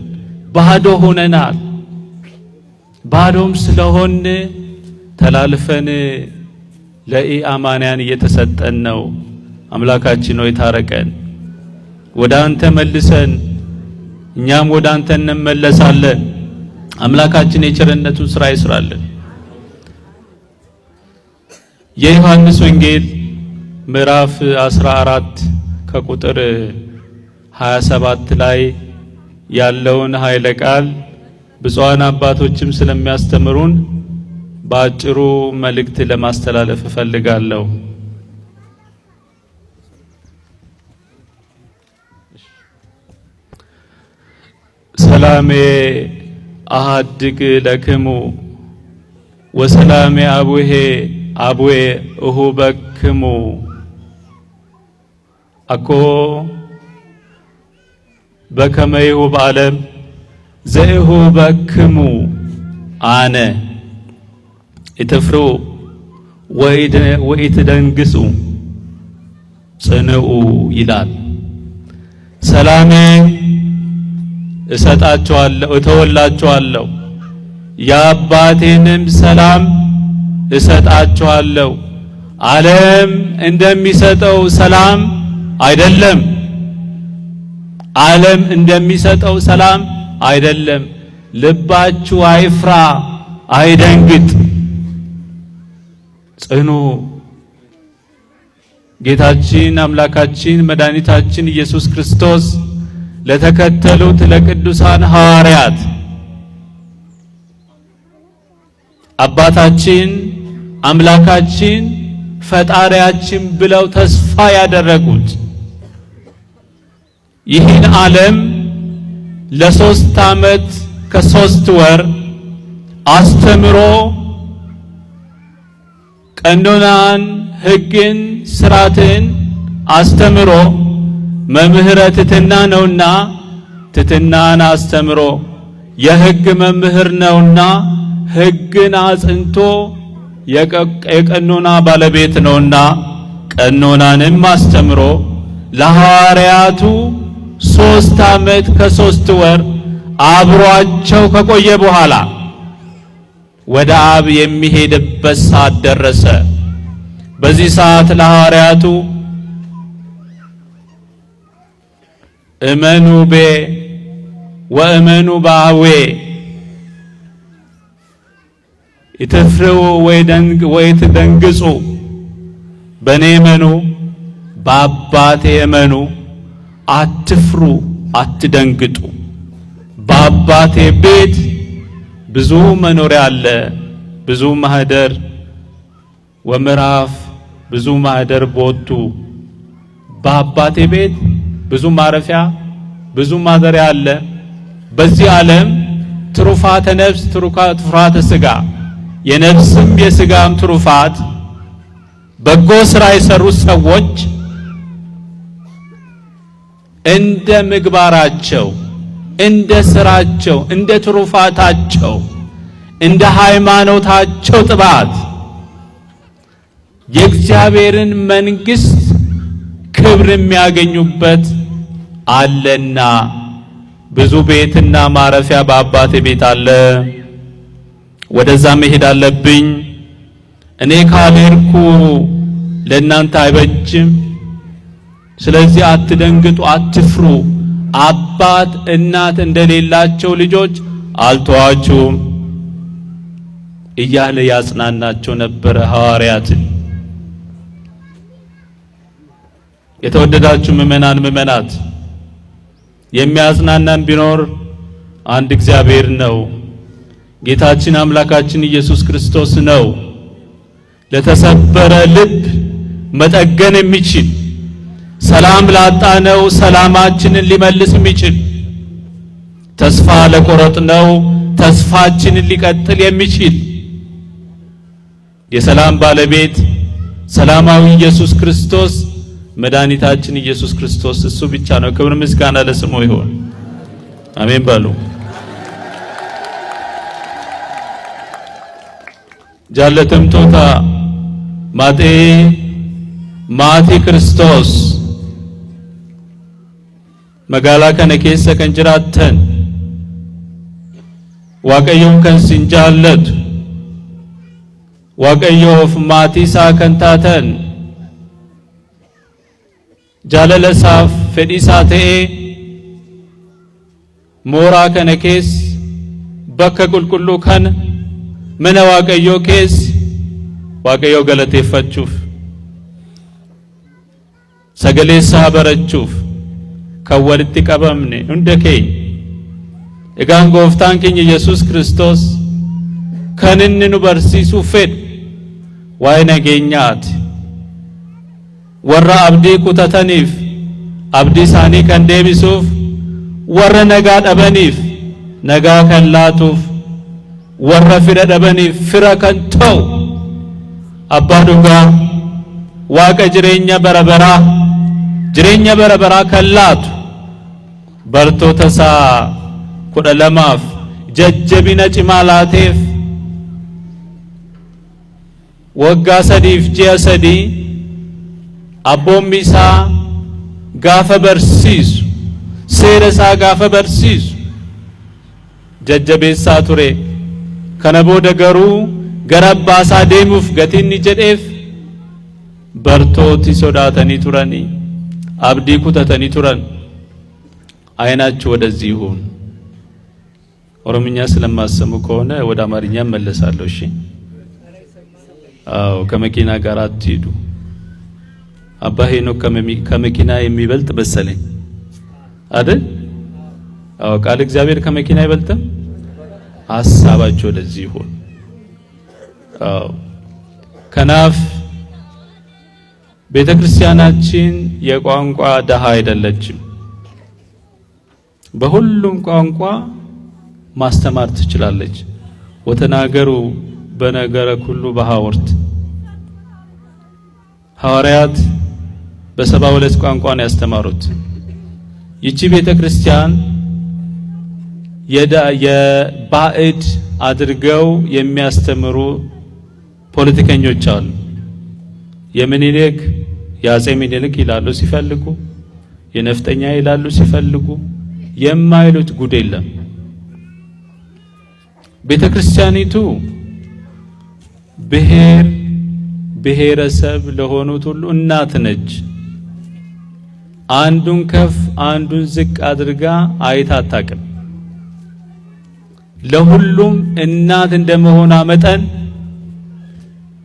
ባዶ ሆነናል። ባዶም ስለሆን ተላልፈን ለኢአማንያን እየተሰጠን ነው። አምላካችን ሆይ ታረቀን፣ ወደ አንተ መልሰን፣ እኛም ወደ አንተ እንመለሳለን። አምላካችን የቸርነቱን ሥራ ይስራልን። የዮሐንስ ወንጌል ምዕራፍ 14 ከቁጥር 27 ላይ ያለውን ኃይለ ቃል ብፁዓን አባቶችም ስለሚያስተምሩን በአጭሩ መልእክት ለማስተላለፍ እፈልጋለሁ። ሰላሜ አሐድግ ለክሙ ወሰላሜ አቡዬ እሁበክሙ አኮ በከመ ይሁብ ዓለም ዘእሁበክሙ አነ ኢትፍሩ ወኢትደንግጹ ጽንዑ ይላል። ሰላሜን እሰጣችኋለሁ እተወላችኋለሁ፣ የአባቴንም ሰላም እሰጣችኋለሁ። ዓለም እንደሚሰጠው ሰላም አይደለም። ዓለም እንደሚሰጠው ሰላም አይደለም። ልባችሁ አይፍራ፣ አይደንግጥ፣ ጽኑ። ጌታችን አምላካችን መድኃኒታችን ኢየሱስ ክርስቶስ ለተከተሉት ለቅዱሳን ሐዋርያት አባታችን አምላካችን ፈጣሪያችን ብለው ተስፋ ያደረጉት ይህን ዓለም ለ3 ዓመት ከ3 ወር አስተምሮ ቀኖናን፣ ሕግን፣ ሥርዓትን አስተምሮ መምህረ ትሕትና ነውና ትሕትናን አስተምሮ የሕግ መምህር ነውና ሕግን አጽንቶ የቀኖና ባለቤት ነውና ቀኖናንም አስተምሮ ለሐዋርያቱ 3 ዓመት ከ3 ወር አብሯቸው ከቆየ በኋላ ወደ አብ የሚሄድበት ሰዓት ደረሰ። በዚህ ሰዓት ለሐዋርያቱ እመኑ ቤ ወእመኑ ባዌ ኢትፍሩ ወይትደንግጹ፣ በእኔ እመኑ በአባቴ እመኑ፣ አትፍሩ አትደንግጡ። በአባቴ ቤት ብዙ መኖሪያ አለ፣ ብዙ ማህደር ወምዕራፍ ብዙ ማህደር ቦቱ። በአባቴ ቤት ብዙ ማረፊያ ብዙ ማደሪያ አለ። በዚህ ዓለም ትሩፋተ ነፍስ ትሩፋተ ሥጋ የነፍስም የሥጋም ትሩፋት በጎ ሥራ የሰሩ ሰዎች እንደ ምግባራቸው እንደ ሥራቸው እንደ ትሩፋታቸው እንደ ሃይማኖታቸው ጥባት የእግዚአብሔርን መንግሥት ክብር የሚያገኙበት አለና ብዙ ቤትና ማረፊያ በአባቴ ቤት አለ። ወደዛ መሄድ አለብኝ። እኔ ካልሄድኩ ለእናንተ አይበጅም። ስለዚህ አትደንግጡ፣ አትፍሩ። አባት እናት እንደሌላቸው ልጆች አልተዋችሁም እያለ ያጽናናቸው ነበረ ሐዋርያትን። የተወደዳችሁ ምእመናን ምእመናት፣ የሚያጽናናን ቢኖር አንድ እግዚአብሔር ነው። ጌታችን አምላካችን ኢየሱስ ክርስቶስ ነው። ለተሰበረ ልብ መጠገን የሚችል ሰላም ላጣነው ሰላማችንን ሊመልስ የሚችል ተስፋ ለቆረጥነው ተስፋችንን ሊቀጥል የሚችል የሰላም ባለቤት ሰላማዊ ኢየሱስ ክርስቶስ መድኃኒታችን ኢየሱስ ክርስቶስ እሱ ብቻ ነው። ክብር ምስጋና ለስሙ ይሁን። አሜን በሉ። ጃለተምቶታ ማቲ ክርስቶስ መጋላ ከነ ኬሰ ከን ጅራተን waaqayyoon kan sin jaallatu waaqayyoof maatii isaa kan taatan jaalala isaaf fedhii isaa ta'ee mooraa kana keessa bakka qulqulluu kana mana waaqayyoo keessa waaqayyoo galateeffachuuf sagalee isaa barachuuf kan walitti qabamne hunda keenya egaan gooftaan keenya Yesuus Kiristoos kan inni nu barsiisuu fedhe waa'ee nageenyaati. warra abdii kutataniif abdii isaanii kan deebisuuf, warra nagaa dhabaniif nagaa kan laatuuf, warra fira dhabaniif fira kan ta'u abbaa dhugaa waaqa jireenya bara baraa kan laatu bartoota isaa 12 jajjabina cimaa laateef waggaa 3 ji'a 3 abboommi isaa gaafa barsiisu seera isaa gaafa barsiisu jajjabeessaa ture. kana booda garuu gara abbaa isaa deemuuf gatinni jedheef bartooti sodaatanii turanii abdii kutatanii turan። አይናችሁ ወደዚህ ይሁን። ኦሮምኛ ስለማሰሙ ከሆነ ወደ አማርኛ መለሳለሁ። እሺ አው ከመኪና ጋር አትሂዱ። አባ ሄኖክ ከመኪና የሚበልጥ መሰለኝ አይደል? አው ቃል እግዚአብሔር ከመኪና አይበልጥም። ሐሳባችሁ ወደዚህ ይሁን። አው ከናፍ ቤተክርስቲያናችን የቋንቋ ደሃ አይደለችም። በሁሉም ቋንቋ ማስተማር ትችላለች። ወተናገሩ በነገረ ኩሉ በሐወርት ሐዋርያት በ72 ቋንቋ ነው ያስተማሩት። ይቺ ቤተክርስቲያን የባዕድ አድርገው የሚያስተምሩ ፖለቲከኞች አሉ። የምኒልክ የአጼ ምኒልክ ይላሉ ሲፈልጉ፣ የነፍጠኛ ይላሉ ሲፈልጉ፣ የማይሉት ጉድ የለም። ቤተክርስቲያኒቱ ብሔረሰብ ለሆኑት ሁሉ እናት ነች። አንዱን ከፍ አንዱን ዝቅ አድርጋ አይታ አታውቅም። ለሁሉም እናት እንደመሆኗ መጠን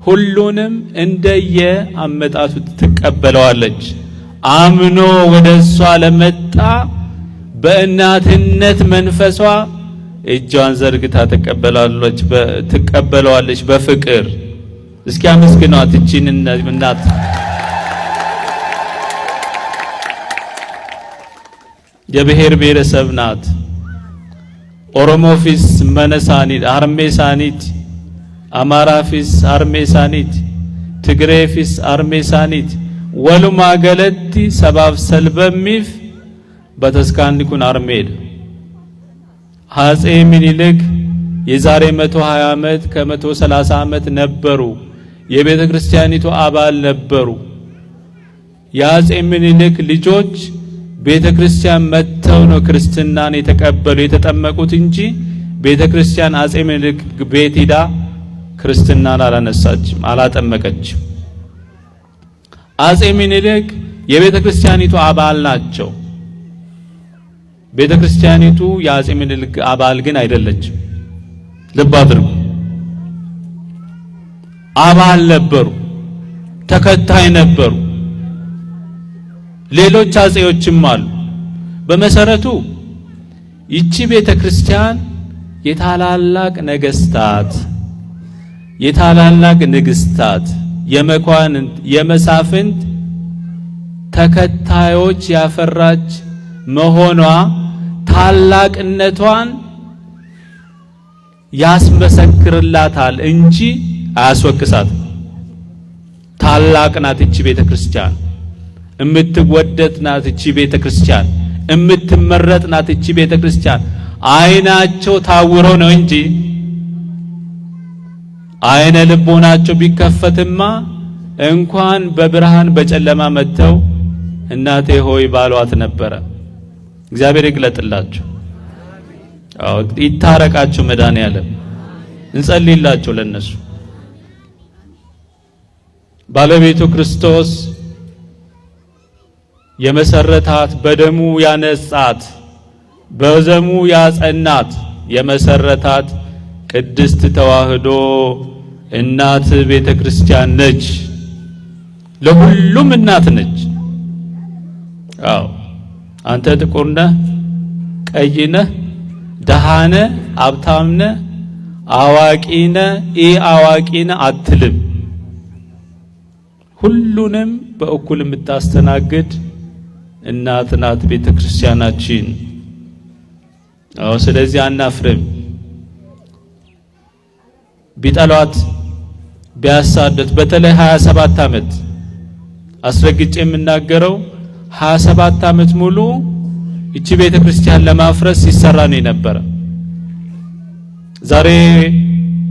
ሁሉንም እንደየ አመጣጡ ትቀበለዋለች። አምኖ ወደሷ ለመጣ በእናትነት መንፈሷ እጇን ዘርግታ ትቀበለዋለች በፍቅር። እስኪ አመስግኗት እቺን እናት። የብሔር ብሔረሰብ ናት። ኦሮሞ ፊስ መነሳኒት አርሜሳኒት፣ አማራ ፊስ አርሜሳኒት፣ ትግሬ ፊስ አርሜሳኒት ወሉማ ገለቲ ሰባብ ሰልበሚፍ በተስካንዲኩን አርሜድ አፄ ምኒልክ የዛሬ 120 ዓመት ከ130 ዓመት ነበሩ። የቤተ ክርስቲያኒቱ አባል ነበሩ። የአፄ ምኒልክ ልጆች ቤተ ክርስቲያን መጥተው ነው ክርስትናን የተቀበሉ የተጠመቁት እንጂ ቤተ ክርስቲያን አፄ ምኒልክ ቤት ሄዳ ክርስትናን አላነሳችም፣ አላጠመቀችም። አፄ ምኒልክ የቤተ ክርስቲያኒቱ አባል ናቸው። ቤተ ክርስቲያኒቱ የአፄ ምኒልክ አባል ግን አይደለችም። ልብ አድርጉ። አባል ነበሩ፣ ተከታይ ነበሩ። ሌሎች አፄዎችም አሉ። በመሰረቱ ይቺ ቤተ ክርስቲያን የታላላቅ ነገስታት፣ የታላላቅ ንግስታት፣ የመኳንንት፣ የመሳፍንት ተከታዮች ያፈራች መሆኗ ታላቅነቷን ያስመሰክርላታል እንጂ አያስወቅሳት። ታላቅ ናት እቺ ቤተ ክርስቲያን፣ እምትወደድ ናት እቺ ቤተ ክርስቲያን፣ እምትመረጥ ናት እቺ ቤተ ክርስቲያን። አይናቸው ታውሮ ነው እንጂ አይነ ልቦናቸው ቢከፈትማ እንኳን በብርሃን በጨለማ መጥተው እናቴ ሆይ ባሏት ነበረ። እግዚአብሔር ይግለጥላቸው፣ ይታረቃቸው። መድኃኔዓለም እንጸልይላቸው ለነሱ። ባለቤቱ ክርስቶስ የመሰረታት በደሙ ያነጻት በዘሙ ያጸናት የመሰረታት ቅድስት ተዋህዶ እናት ቤተ ክርስቲያን ነች። ለሁሉም እናት ነች። አዎ አንተ ጥቁር ነህ፣ ቀይ ነህ፣ ደሃ ነህ፣ ሀብታም ነህ፣ አዋቂ ነህ፣ አዋቂ ነህ አትልም። ሁሉንም በእኩል የምታስተናግድ እናት ናት ቤተ ክርስቲያናችን። አዎ ስለዚህ አናፍርም። ቢጠሏት ቢያሳደት በተለይ 27 ዓመት አስረግጬ የምናገረው 27 ዓመት ሙሉ እቺ ቤተ ክርስቲያን ለማፍረስ ሲሰራ ነው የነበረ። ዛሬ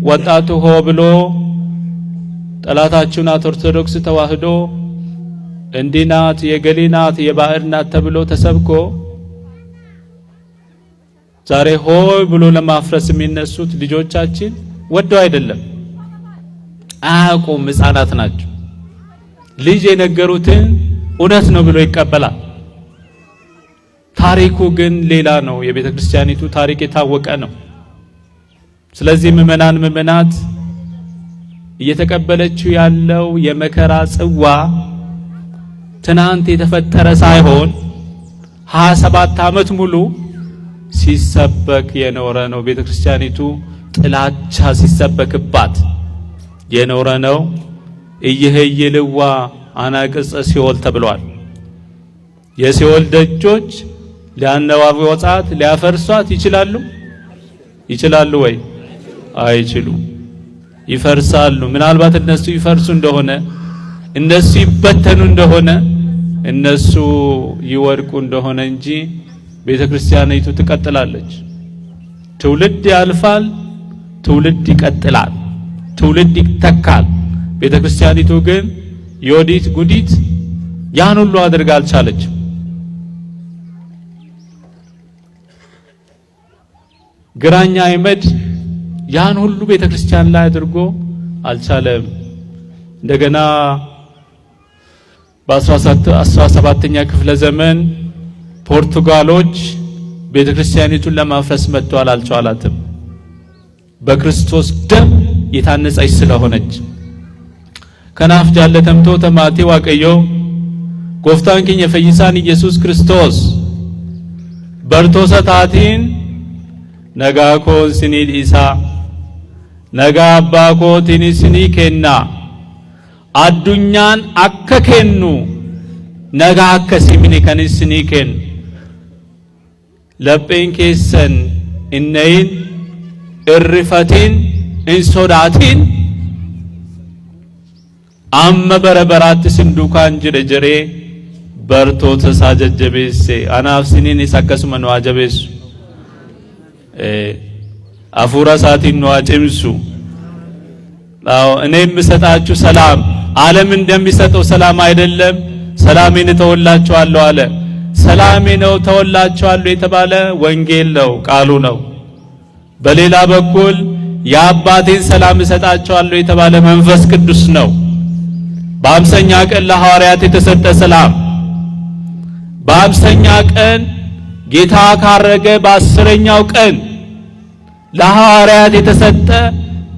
ወጣቱ ሆ ብሎ ጠላታችን ኦርቶዶክስ ተዋህዶ እንዲናት የገሊናት የባዕድ ናት ተብሎ ተሰብኮ ዛሬ ሆይ ብሎ ለማፍረስ የሚነሱት ልጆቻችን ወደው አይደለም፣ አያውቁም። ሕፃናት ናቸው። ልጅ የነገሩትን እውነት ነው ብሎ ይቀበላል። ታሪኩ ግን ሌላ ነው። የቤተ ክርስቲያኒቱ ታሪክ የታወቀ ነው። ስለዚህ ምእመናት እየተቀበለችው ያለው የመከራ ጽዋ ትናንት የተፈጠረ ሳይሆን 27 ዓመት ሙሉ ሲሰበክ የኖረ ነው። ቤተ ክርስቲያኒቱ ጥላቻ ሲሰበክባት የኖረ ነው። እየህይልዋ አናቅጸ ሲኦል ተብሏል። የሲኦል ደጆች ሊያነዋውጧት ሊያፈርሷት ይችላሉ? ይችላሉ ወይ? አይችሉ። ይፈርሳሉ። ምናልባት እነሱ ይፈርሱ እንደሆነ እነሱ ይበተኑ እንደሆነ እነሱ ይወድቁ እንደሆነ እንጂ ቤተ ክርስቲያኒቱ ትቀጥላለች። ትውልድ ያልፋል፣ ትውልድ ይቀጥላል፣ ትውልድ ይተካል። ቤተ ክርስቲያኒቱ ግን ዮዲት ጉዲት ያን ሁሉ አድርጋ አልቻለችም። ግራኛ አይመድ ያን ሁሉ ቤተ ክርስቲያን ላይ አድርጎ አልቻለም። እንደገና በ17ኛ ክፍለ ዘመን ፖርቱጋሎች ቤተ ክርስቲያኒቱን ለማፍረስ መጥተዋል፣ አልቻላትም። በክርስቶስ ደም የታነጸች ስለሆነች ከናፍ ጃለተምቶ ተማቴ ዋቀዮ ጎፍታን ኬኛ ፈይሳን ኢየሱስ ክርስቶስ በርቶሰታቲን ነጋኮን ስኒድ ኢሳ ነጋ አባኮቲን ስኒ ኬና አዱኛን አከኬኑ ነጋ አከሲምኒ ከንስኒ ኬን ለጴን ኬሰን እነይን እርፈቲን እንሶዳቲን አመ በረበራት ስንዱካን ጅረጀሬ በርቶተ ሳጀጀቤሴ አናፍሲኒን ይሳከስመ ነው አጀቤሱ አፉራ ሳቲን ነው አጭምሱ እኔ የምሰጣችሁ ሰላም ዓለም እንደሚሰጠው ሰላም አይደለም። ሰላሜን ተወላችኋለሁ አለ። ሰላሜ ነው ተወላችኋለሁ የተባለ ወንጌል ነው፣ ቃሉ ነው። በሌላ በኩል የአባቴን ሰላም እሰጣችኋለሁ የተባለ መንፈስ ቅዱስ ነው። በአምሳኛ ቀን ለሐዋርያት የተሰጠ ሰላም፣ በአምሳኛ ቀን ጌታ ካረገ በአስረኛው ቀን ለሐዋርያት የተሰጠ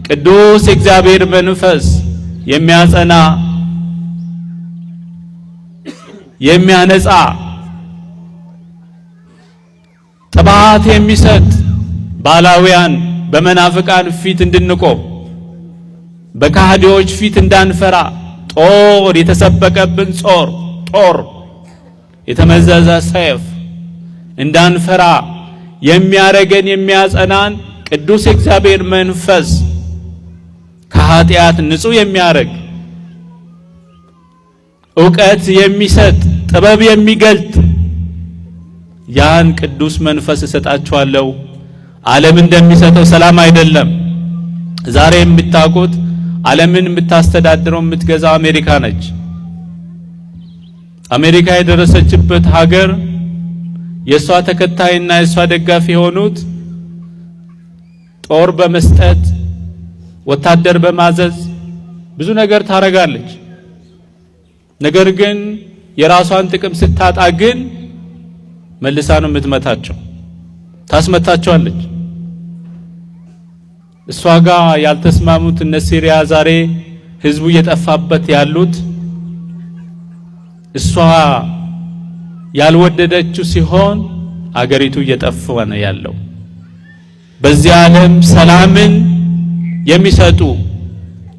ቅዱስ እግዚአብሔር መንፈስ የሚያጸና የሚያነጻ ጥባት የሚሰጥ ባላውያን በመናፍቃን ፊት እንድንቆም በካህዲዎች ፊት እንዳንፈራ ጦር የተሰበቀብን ጦር የተመዘዘ ሰይፍ እንዳንፈራ የሚያረገን የሚያጸናን ቅዱስ እግዚአብሔር መንፈስ ከኃጢአት ንጹህ የሚያረግ ዕውቀት የሚሰጥ ጥበብ የሚገልጥ ያን ቅዱስ መንፈስ እሰጣችኋለሁ። ዓለም እንደሚሰጠው ሰላም አይደለም። ዛሬ የምታውቁት ዓለምን የምታስተዳድረው የምትገዛው አሜሪካ ነች። አሜሪካ የደረሰችበት ሀገር የሷ ተከታይና የሷ ደጋፊ የሆኑት ጦር በመስጠት ወታደር በማዘዝ ብዙ ነገር ታረጋለች። ነገር ግን የራሷን ጥቅም ስታጣ ግን መልሳ ነው የምትመታቸው፣ ታስመታቸዋለች። እሷ ጋር ያልተስማሙት እነ ሲሪያ ዛሬ ህዝቡ እየጠፋበት ያሉት እሷ ያልወደደችው ሲሆን አገሪቱ እየጠፋ ነው ያለው። በዚህ ዓለም ሰላምን የሚሰጡ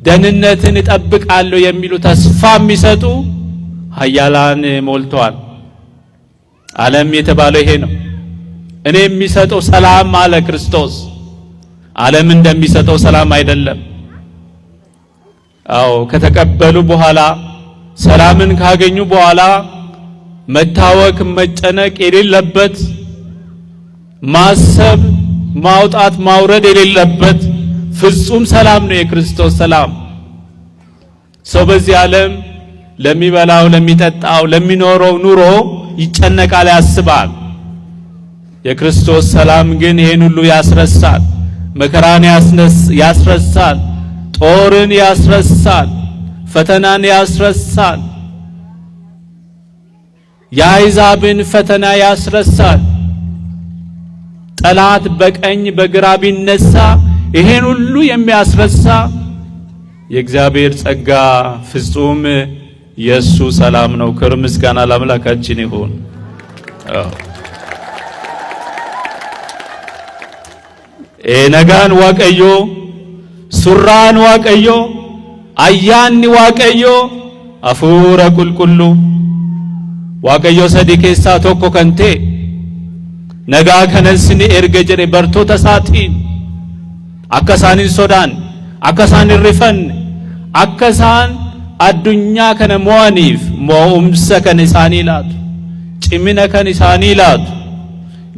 ደህንነትን ይጠብቃሉ የሚሉ ተስፋ የሚሰጡ ኃያላን ሞልተዋል። ዓለም የተባለው ይሄ ነው። እኔ የሚሰጠው ሰላም አለ ክርስቶስ። ዓለም እንደሚሰጠው ሰላም አይደለም። አዎ ከተቀበሉ በኋላ ሰላምን ካገኙ በኋላ መታወክ መጨነቅ የሌለበት ማሰብ ማውጣት ማውረድ የሌለበት ፍጹም ሰላም ነው የክርስቶስ ሰላም። ሰው በዚህ ዓለም ለሚበላው ለሚጠጣው ለሚኖረው ኑሮ ይጨነቃል፣ ያስባል። የክርስቶስ ሰላም ግን ይሄን ሁሉ ያስረሳል። መከራን ያስረሳል፣ ጦርን ያስረሳል፣ ፈተናን ያስረሳል፣ የአሕዛብን ፈተና ያስረሳል። ጠላት በቀኝ በግራ ቢነሳ ይሄን ሁሉ የሚያስረሳ የእግዚአብሔር ጸጋ ፍጹም የሱ ሰላም ነው። ክብር ምስጋና ለአምላካችን ይሁን። ነጋን ዋቀዮ ሱራን ዋቀዮ አያኒ ዋቀዮ አፉረ ቁልቁሉ ዋቀዮ ሰዲ ኬሳ ቶኮ ከንቴ ነጋ ከነስኒ ኤርገ ጀሬ በርቶተ ሳቲን አከሳኒን ሶዳን አከሳን ሪፈን አከሳን አዱኛ ከነ ሞዋኒፍ ሞኡምሰ ከነ ኢሳኒ ላቱ ጭሚነ ከነ ኢሳኒ ላቱ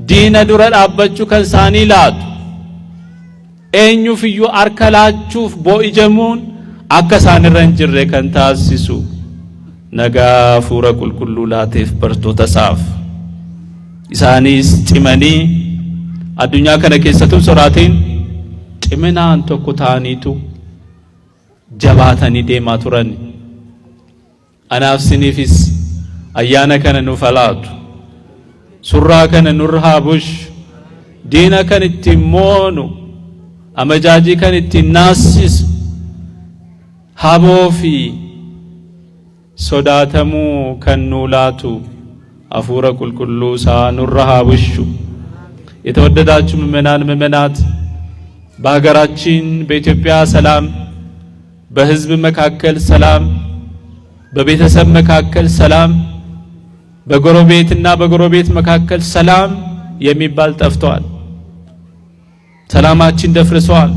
ዲነ ዱረ ዳበቹ ከነ ኢሳኒ ላቱ ኤኙ ፍዩ አርከላቹፍ ቦኢጀሙን አከሳን ረንጅሬ ከነ ታሲሱ ነጋ ፉረ ቁልቁሉ ላቴፍ በርቶ ተሳፍ ኢሳኒስ ጭመኒ አዱኛ ከነ ኬሰቱ ሶራቲን ጭምናን tokko ta'aniitu jabaatanii deemaa turan. Anaaf siniifis ayyaana kana nuuf laatu, surraa kana nurraa bushu, diina kan ittiin moonu, amajaajii kan ittiin naasisu, haboo fi sodaatamuu kan nuu laatu አፉረ ቁልቁሉ ሳኑረሃ ውሹ። የተወደዳችሁ ምእመናን ምእመናት፣ በሀገራችን በኢትዮጵያ ሰላም፣ በሕዝብ መካከል ሰላም፣ በቤተሰብ መካከል ሰላም፣ በጎረቤትና በጎረቤት መካከል ሰላም የሚባል ጠፍቷል። ሰላማችን ደፍርሷል።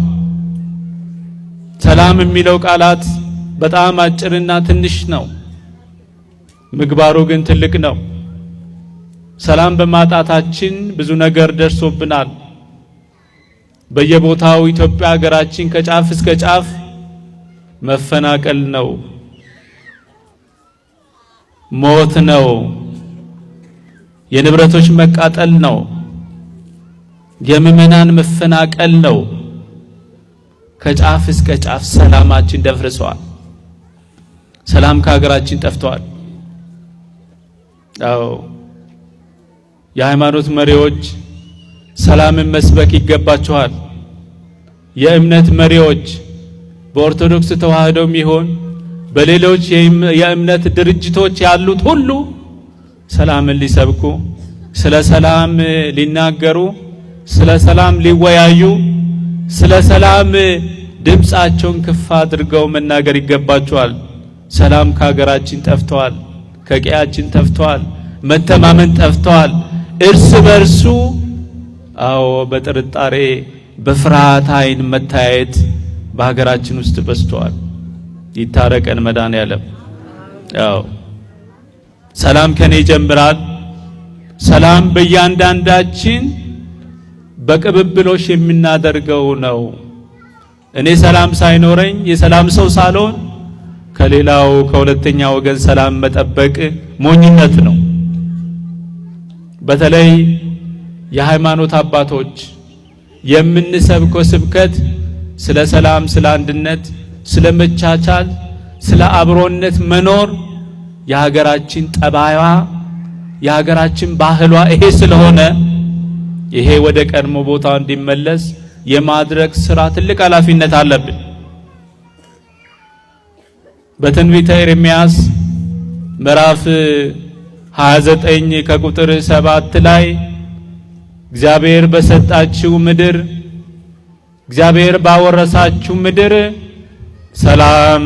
ሰላም የሚለው ቃላት በጣም አጭርና ትንሽ ነው፣ ምግባሩ ግን ትልቅ ነው። ሰላም በማጣታችን ብዙ ነገር ደርሶብናል። በየቦታው ኢትዮጵያ ሀገራችን ከጫፍ እስከ ጫፍ መፈናቀል ነው፣ ሞት ነው፣ የንብረቶች መቃጠል ነው፣ የምእመናን መፈናቀል ነው። ከጫፍ እስከ ጫፍ ሰላማችን ደፍርሷል። ሰላም ከሀገራችን ጠፍቷል። አዎ የሃይማኖት መሪዎች ሰላምን መስበክ ይገባቸዋል። የእምነት መሪዎች በኦርቶዶክስ ተዋህዶም ይሁን በሌሎች የእምነት ድርጅቶች ያሉት ሁሉ ሰላምን ሊሰብኩ፣ ስለ ሰላም ሊናገሩ፣ ስለ ሰላም ሊወያዩ፣ ስለ ሰላም ድምፃቸውን ከፍ አድርገው መናገር ይገባቸዋል። ሰላም ከሀገራችን ጠፍቷል፣ ከቀያችን ጠፍቷል፣ መተማመን ጠፍቷል። እርስ በርሱ በጥርጣሬ በፍርሃት አይን መታየት በሀገራችን ውስጥ በዝቷል። ይታረቀን መድኃኔዓለም። ሰላም ከኔ ይጀምራል። ሰላም በእያንዳንዳችን በቅብብሎሽ የምናደርገው ነው። እኔ ሰላም ሳይኖረኝ የሰላም ሰው ሳልሆን ከሌላው ከሁለተኛ ወገን ሰላም መጠበቅ ሞኝነት ነው። በተለይ የሃይማኖት አባቶች የምንሰብከው ስብከት ስለ ሰላም፣ ስለ አንድነት፣ ስለ መቻቻል፣ ስለ አብሮነት መኖር የሀገራችን ጠባይዋ የሀገራችን ባህሏ ይሄ ስለሆነ ይሄ ወደ ቀድሞ ቦታ እንዲመለስ የማድረግ ስራ ትልቅ ኃላፊነት አለብን። በትንቢተ ኤርምያስ ምዕራፍ 29 ከቁጥር 7 ላይ እግዚአብሔር በሰጣችሁ ምድር፣ እግዚአብሔር ባወረሳችሁ ምድር ሰላም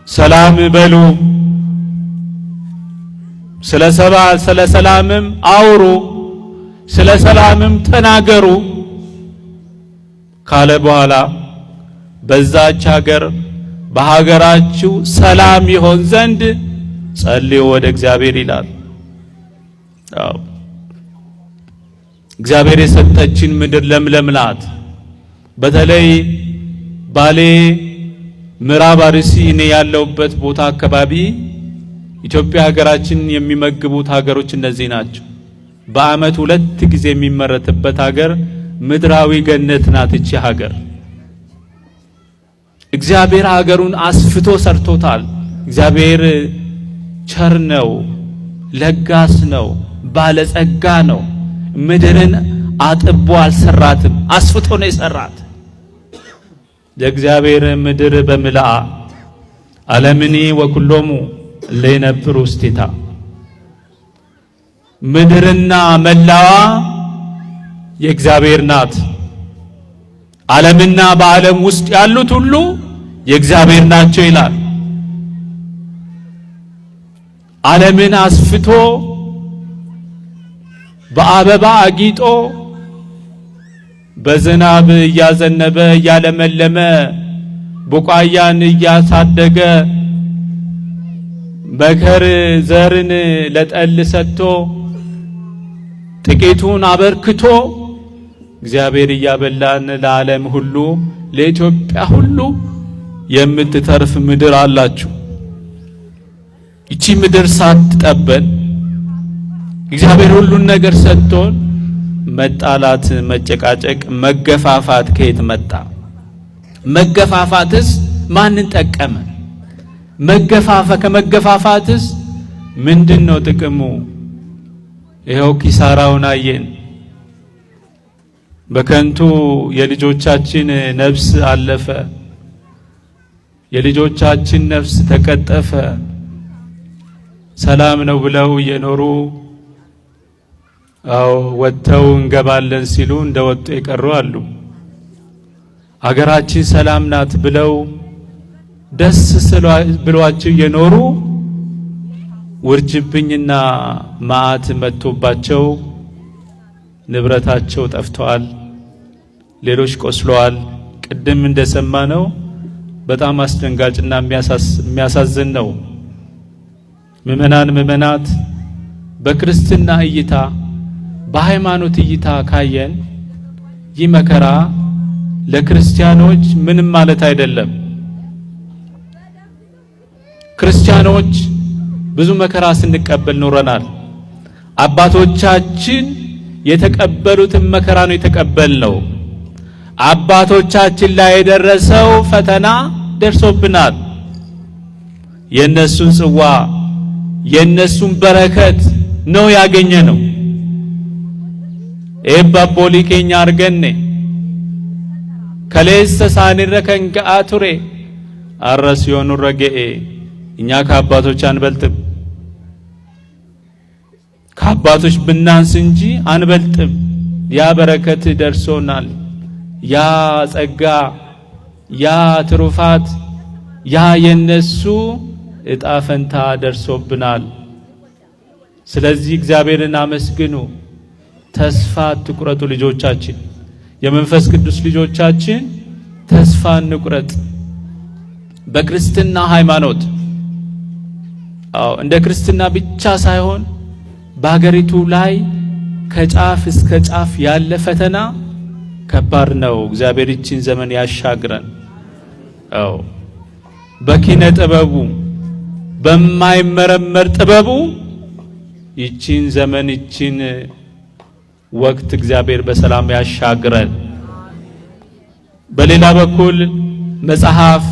ሰላም በሉ፣ ስለ ሰላምም አውሩ፣ ስለ ሰላምም ተናገሩ ካለ በኋላ በዛች ሀገር በሀገራችሁ ሰላም ይሆን ዘንድ ጸልዩ ወደ እግዚአብሔር ይላል። እግዚአብሔር የሰጠችን ምድር ለምለም ናት። በተለይ ባሌ ምዕራብ አርሲ እኔ ያለውበት ቦታ አካባቢ ኢትዮጵያ ሀገራችን የሚመግቡት ሀገሮች እነዚህ ናቸው። በዓመት 2 ጊዜ የሚመረትበት ሀገር ምድራዊ ገነት ናት እቺ ሀገር። እግዚአብሔር ሀገሩን አስፍቶ ሰርቶታል። እግዚአብሔር ቸር ነው፣ ለጋስ ነው፣ ባለጸጋ ነው። ምድርን አጥቦ አልሰራትም፣ አስፍቶ ነው የሰራት። የእግዚአብሔር ምድር በምልአ ዓለምኒ ወኩሎሙ ለነብሩ ውስቴታ። ምድርና መላዋ የእግዚአብሔር ናት። ዓለምና በዓለም ውስጥ ያሉት ሁሉ የእግዚአብሔር ናቸው ይላል። ዓለምን አስፍቶ በአበባ አጊጦ በዝናብ እያዘነበ እያለመለመ ቡቃያን እያሳደገ መከር ዘርን ለጠል ሰጥቶ ጥቂቱን አበርክቶ እግዚአብሔር እያበላን ለዓለም ሁሉ ለኢትዮጵያ ሁሉ የምትተርፍ ምድር አላችሁ። ይቺ ምድር ሳትጠበን እግዚአብሔር ሁሉን ነገር ሰጥቶን መጣላት፣ መጨቃጨቅ፣ መገፋፋት ከየት መጣ? መገፋፋትስ ማንን ጠቀመ? ከመገፋፋትስ ምንድነው ጥቅሙ? ይሄው ኪሳራውን አየን። በከንቱ የልጆቻችን ነፍስ አለፈ። የልጆቻችን ነፍስ ተቀጠፈ። ሰላም ነው ብለው እየኖሩ ወጥተው እንገባለን ሲሉ እንደወጡ የቀሩ አሉ። አገራችን ሰላም ናት ብለው ደስ ብሏቸው የኖሩ ውርጅብኝና መዓት መጥቶባቸው ንብረታቸው ጠፍተዋል፣ ሌሎች ቆስለዋል። ቅድም እንደሰማነው በጣም አስደንጋጭና የሚያሳዝን ነው። ምእመናት በክርስትና እይታ በሃይማኖት እይታ ካየን ይህ መከራ ለክርስቲያኖች ምንም ማለት አይደለም። ክርስቲያኖች ብዙ መከራ ስንቀበል ኖረናል። አባቶቻችን የተቀበሉትን መከራ ነው የተቀበልነው። አባቶቻችን ላይ የደረሰው ፈተና ደርሶብናል። የነሱን ጽዋ የነሱን በረከት ነው ያገኘነው። ኤባቦሊ ኬኛ አርገኔ ከሌሰ ሳኒረ ከንገአቱሬ አረስዮኑ ረገኤ እኛ ከአባቶች አንበልጥም። ከአባቶች ብናንስ እንጂ አንበልጥም። ያ በረከት ደርሶናል። ያ ጸጋ፣ ያ ትሩፋት፣ ያ የነሱ እጣ ፈንታ ደርሶብናል። ስለዚህ እግዚአብሔርን አመስግኑ። ተስፋ አትቁረጡ ልጆቻችን፣ የመንፈስ ቅዱስ ልጆቻችን ተስፋ እንቁረጥ። በክርስትና ሃይማኖት እንደ ክርስትና ብቻ ሳይሆን በሀገሪቱ ላይ ከጫፍ እስከ ጫፍ ያለ ፈተና ከባድ ነው። እግዚአብሔር ይችን ዘመን ያሻግረን። በኪነ ጥበቡ በማይመረመር ጥበቡ ይችን ዘመን ይችን ወቅት እግዚአብሔር በሰላም ያሻግረን። በሌላ በኩል መጽሐፍ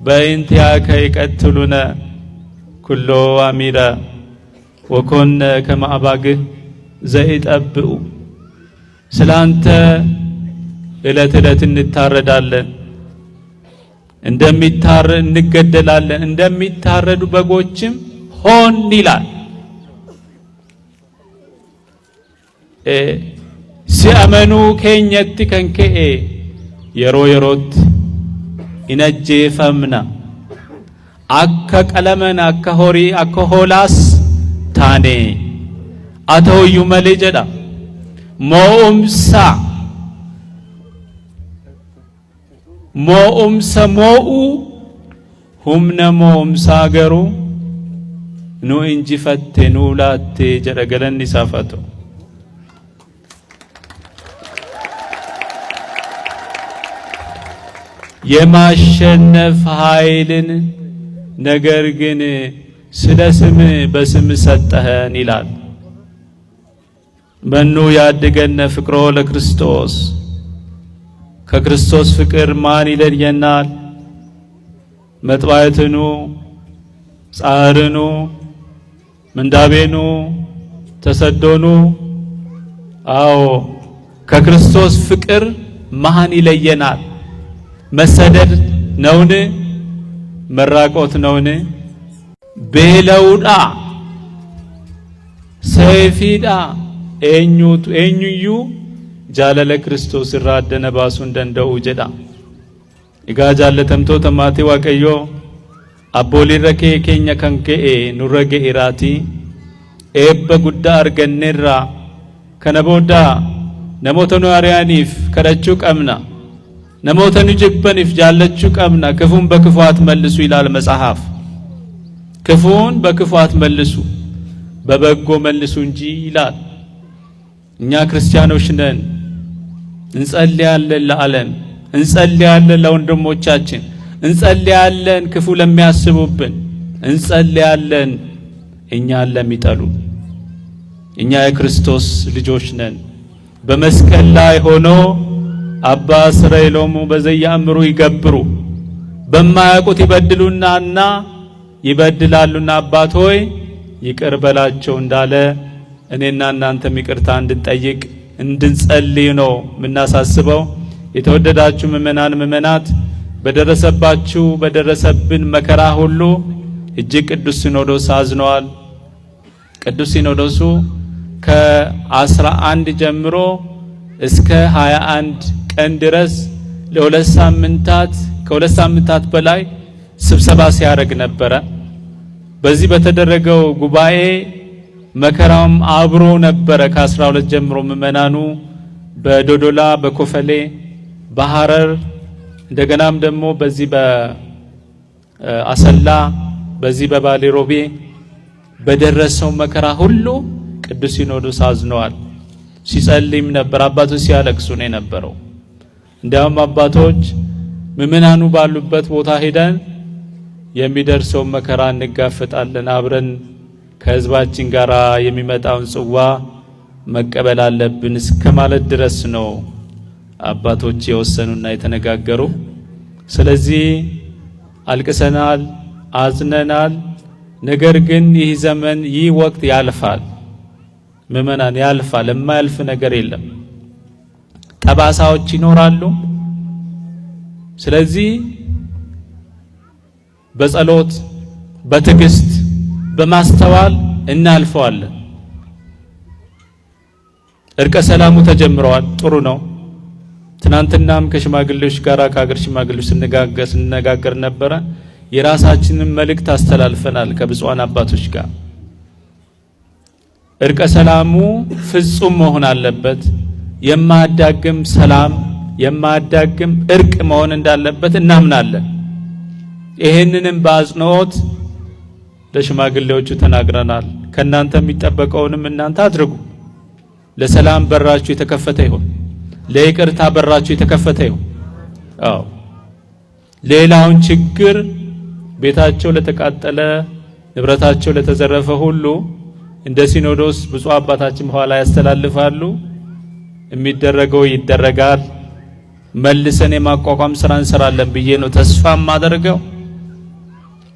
በእንቲአከ ይቀትሉነ ኩሎ አሚረ ወኮነ ከመ አባግዕ ዘኢጠብኡ፣ ስላንተ ዕለት ዕለት እንታረዳለን፣ እንገደላለን፣ እንደሚታረዱ በጎችም ሆን ይላል። ሲአመኑ ኬኘቲ ከንከኤ የሮ የሮት ኢነጄፈምና አከ ቀለመን አከ ሆሪ አከ ሆላስ ታኔ አተውዩ መሌ ጀዳ ሞኡምሳ ሞኡ ሁምነ ሞኡምሳ ገሩ ኑ እንጂፈቴ ኑ ላቴ ጀረገለን ይሳፈቶ የማሸነፍ ኃይልን ነገር ግን ስለ ስም በስም ሰጠኸን ይላል። መኑ ያድገነ ፍቅሮ ለክርስቶስ፣ ከክርስቶስ ፍቅር ማን ይለየናል? መጥባዕትኑ ጻርኑ ምንዳቤኑ ተሰዶኑ። አዎ ከክርስቶስ ፍቅር ማን ይለየናል? መሰደድ ነውን? መራቆት ነውን? ቤለውዳ ሰይፊዳ ኤኙዩ ጃለለ ክርስቶስ ራደነ ባሱ እንደንደው ጀዳ ኢጋ ጃለተምቶ ተማቲ ዋቀዮ አቦሊ ረኬ ኬኛ ከንከኤ ኑረገ ኢራቲ ኤበ ጉዳ አርገኔራ ከነቦዳ ነሞተኑ አርያኒፍ ከረቹ ቀምና ነሞተኑ ጅበኒፍ ጃለቹ ቀምና ክፉን በክፉ አትመልሱ ይላል መጽሐፍ። ክፉን በክፉ አትመልሱ በበጎ መልሱ እንጂ ይላል። እኛ ክርስቲያኖች ነን። እንጸልያለን ለዓለም፣ እንጸልያለን ለወንድሞቻችን፣ እንጸልያለን ክፉ ለሚያስቡብን፣ እንጸልያለን እኛን ለሚጠሉ። እኛ የክርስቶስ ልጆች ነን። በመስቀል ላይ ሆኖ አባ እስራኤሎሙ በዘያእምሩ ይገብሩ፣ በማያውቁት ይበድሉናና ይበድላሉና አባት ሆይ ይቅር በላቸው እንዳለ እኔና እናንተም ይቅርታ እንድንጠይቅ እንድንጸልይ ነው የምናሳስበው። የተወደዳችሁ ምእመናት በደረሰብን መከራ ሁሉ እጅግ ቅዱስ ሲኖዶስ አዝነዋል። ቅዱስ ሲኖዶሱ ከ11 ጀምሮ እስከ 21 ቀን ድረስ ለሁለት ሳምንታት በላይ ስብሰባ ሲያደርግ ነበረ። በዚህ በተደረገው ጉባኤ መከራውም አብሮ ነበረ። ከ12 ጀምሮ ምእመናኑ በዶዶላ፣ በኮፈሌ፣ በሐረር እንደገናም ደግሞ በዚህ በአሰላ፣ በዚህ በባሌ ሮቤ በደረሰው መከራ ሁሉ ቅዱስ ሲኖዶስ አዝነዋል። ሲጸልይም ነበር። አባቶች ሲያለቅሱ ነው የነበረው። እንዲያውም አባቶች ምእመናኑ ባሉበት ቦታ ሄደን የሚደርሰው መከራ እንጋፈጣለን፣ አብረን ከህዝባችን ጋር የሚመጣውን ጽዋ መቀበል አለብን እስከ ማለት ድረስ ነው አባቶች የወሰኑና የተነጋገሩ። ስለዚህ አልቅሰናል፣ አዝነናል። ነገር ግን ይህ ዘመን ይህ ወቅት ያልፋል። ምእመናን ያልፋል። የማያልፍ ነገር የለም። ጠባሳዎች ይኖራሉ። ስለዚህ በጸሎት በትዕግስት በማስተዋል እናልፈዋለን። እርቀ ሰላሙ ተጀምረዋል። ጥሩ ነው። ትናንትናም ከሽማግሌዎች ጋር ከሀገር ሽማግሌዎች ስንነጋገር ነበረ። የራሳችንን መልእክት አስተላልፈናል ከብፁዓን አባቶች ጋር። እርቀ ሰላሙ ፍጹም መሆን አለበት። የማያዳግም ሰላም፣ የማያዳግም እርቅ መሆን እንዳለበት እናምናለን። ይሄንንም በአጽንኦት ለሽማግሌዎቹ ተናግረናል። ከናንተ የሚጠበቀውንም እናንተ አድርጉ። ለሰላም በራችሁ የተከፈተ ይሁን። ለይቅርታ በራችሁ የተከፈተ ይሁን። አዎ ሌላውን ችግር ቤታቸው ለተቃጠለ ንብረታቸው ለተዘረፈ ሁሉ እንደ ሲኖዶስ ብፁዕ አባታችን በኋላ ያስተላልፋሉ። የሚደረገው ይደረጋል። መልሰን የማቋቋም ስራ እንሰራለን ብዬ ነው ተስፋ ማደርገው።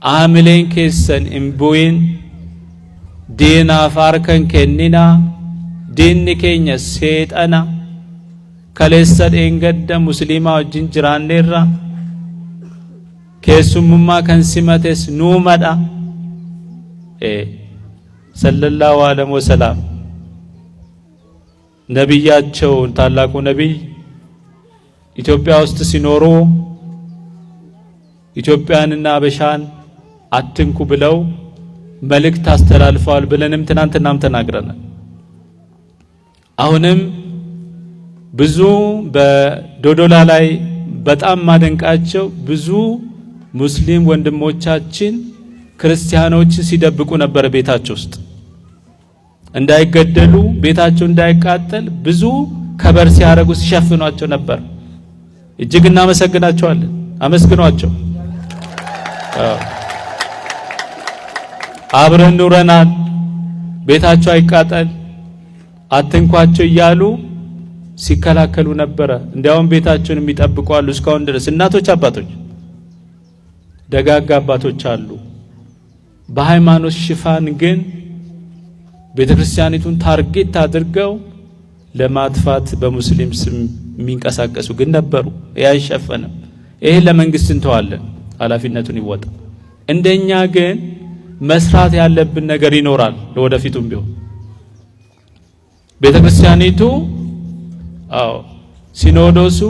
አምሌን ከሰን እምቦይን ዲና ፋርከን ከኒና ዲን ከኛ ሰይጣና ከለሰድ እንገደ ሙስሊማ ወጅን ጅራኔራ ከሱሙማ ከንሲመቴስ ኑመዳ ሰለላሁ ዐለይሂ ወሰለም ነብያቸው ታላቁ ነብይ ኢትዮጵያ ውስጥ ሲኖሩ ኢትዮጵያንና አበሻን አትንኩ ብለው መልእክት አስተላልፈዋል ብለንም ትናንትናም ተናግረናል። አሁንም ብዙ በዶዶላ ላይ በጣም ማደንቃቸው ብዙ ሙስሊም ወንድሞቻችን ክርስቲያኖችን ሲደብቁ ነበር። ቤታቸው ውስጥ እንዳይገደሉ፣ ቤታቸው እንዳይቃጠል ብዙ ከበር ሲያረጉ ሲሸፍኗቸው ነበር። እጅግ እናመሰግናቸዋለን። አመስግኗቸው። አብረን ኑረናል፣ ቤታቸው አይቃጠል፣ አትንኳቸው እያሉ ሲከላከሉ ነበረ። እንዲያውም ቤታቸውን የሚጠብቁ አሉ እስካሁን ድረስ። እናቶች፣ አባቶች፣ ደጋጋ አባቶች አሉ። በሃይማኖት ሽፋን ግን ቤተክርስቲያኒቱን ታርጌት አድርገው ለማጥፋት በሙስሊም ስም የሚንቀሳቀሱ ግን ነበሩ። ይህ አይሸፈንም። ይሄ ለመንግስት እንተዋለን፣ ኃላፊነቱን ይወጣ። እንደኛ ግን መስራት ያለብን ነገር ይኖራል። ለወደፊቱም ቢሆን ቤተክርስቲያኒቱ ሲኖዶሱ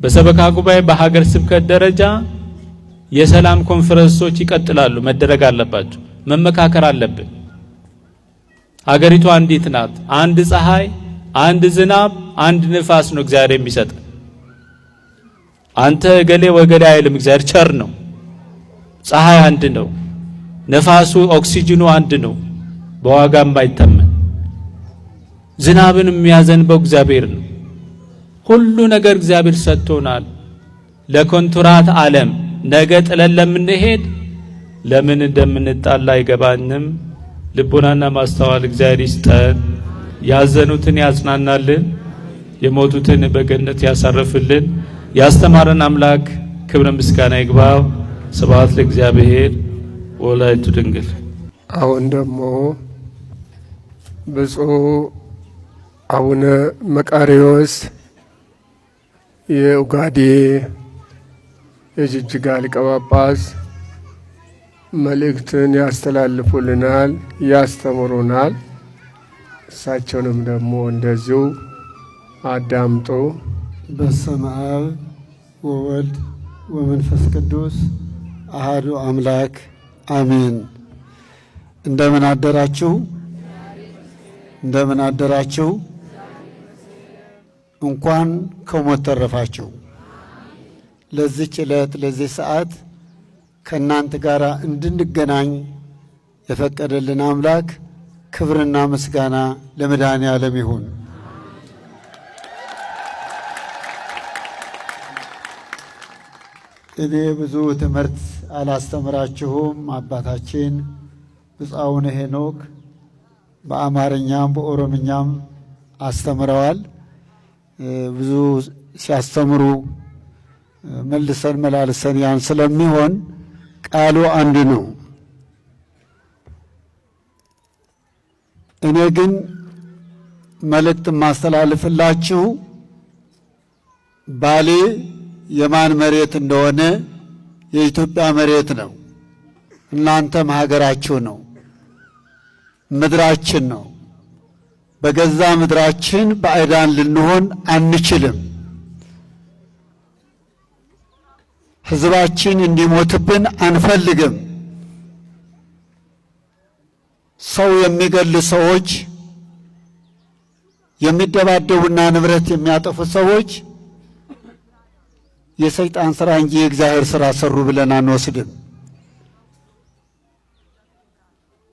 በሰበካ ጉባኤ በሀገር ስብከት ደረጃ የሰላም ኮንፈረንሶች ይቀጥላሉ፣ መደረግ አለባቸው። መመካከር አለብን። ሀገሪቱ አንዲት ናት። አንድ ፀሐይ፣ አንድ ዝናብ፣ አንድ ንፋስ ነው እግዚአብሔር የሚሰጥ። አንተ እገሌ ወገሌ አይልም። እግዚአብሔር ቸር ነው። ፀሐይ አንድ ነው። ነፋሱ ኦክሲጅኑ አንድ ነው፣ በዋጋም አይተመን። ዝናብን የሚያዘንበው እግዚአብሔር ነው። ሁሉ ነገር እግዚአብሔር ሰጥቶናል። ለኮንትራት ዓለም ነገ ጥለን ለምንሄድ ለምን እንደምንጣላ አይገባንም። ልቦናና ማስተዋል እግዚአብሔር ይስጠን። ያዘኑትን ያጽናናልን፣ የሞቱትን በገነት ያሳርፍልን። ያስተማረን አምላክ ክብረ ምስጋና ይግባው። ስብሐት ለእግዚአብሔር ወላዲቱ ድንግል። አሁን ደግሞ ብፁዕ አቡነ መቃርዮስ የኡጋዴ የጅጅጋ ሊቀ ጳጳስ መልእክትን ያስተላልፉልናል፣ ያስተምሩናል። እሳቸውንም ደግሞ እንደዚሁ አዳምጦ በስመ አብ ወወልድ ወመንፈስ ቅዱስ አሃዱ አምላክ አሜን። እንደምን አደራችሁ? እንደምን አደራችሁ? እንኳን ከሞት ተረፋችሁ። ለዚች ዕለት ለዚህ ሰዓት ከእናንተ ጋር እንድንገናኝ የፈቀደልን አምላክ ክብርና ምስጋና ለመድኃኔዓለም ይሁን። እኔ ብዙ ትምህርት አላስተምራችሁም። አባታችን ብፁዕ አቡነ ሄኖክ በአማርኛም በኦሮምኛም አስተምረዋል። ብዙ ሲያስተምሩ መልሰን መላልሰን ያን ስለሚሆን ቃሉ አንድ ነው። እኔ ግን መልእክት ማስተላልፍላችሁ ባሌ የማን መሬት እንደሆነ የኢትዮጵያ መሬት ነው። እናንተም ሀገራችሁ ነው፣ ምድራችን ነው። በገዛ ምድራችን ባዕዳን ልንሆን አንችልም። ሕዝባችን እንዲሞትብን አንፈልግም። ሰው የሚገሉ ሰዎች፣ የሚደባደቡና ንብረት የሚያጠፉ ሰዎች የሰይጣን ሥራ እንጂ የእግዚአብሔር ሥራ ሰሩ ብለን አንወስድም።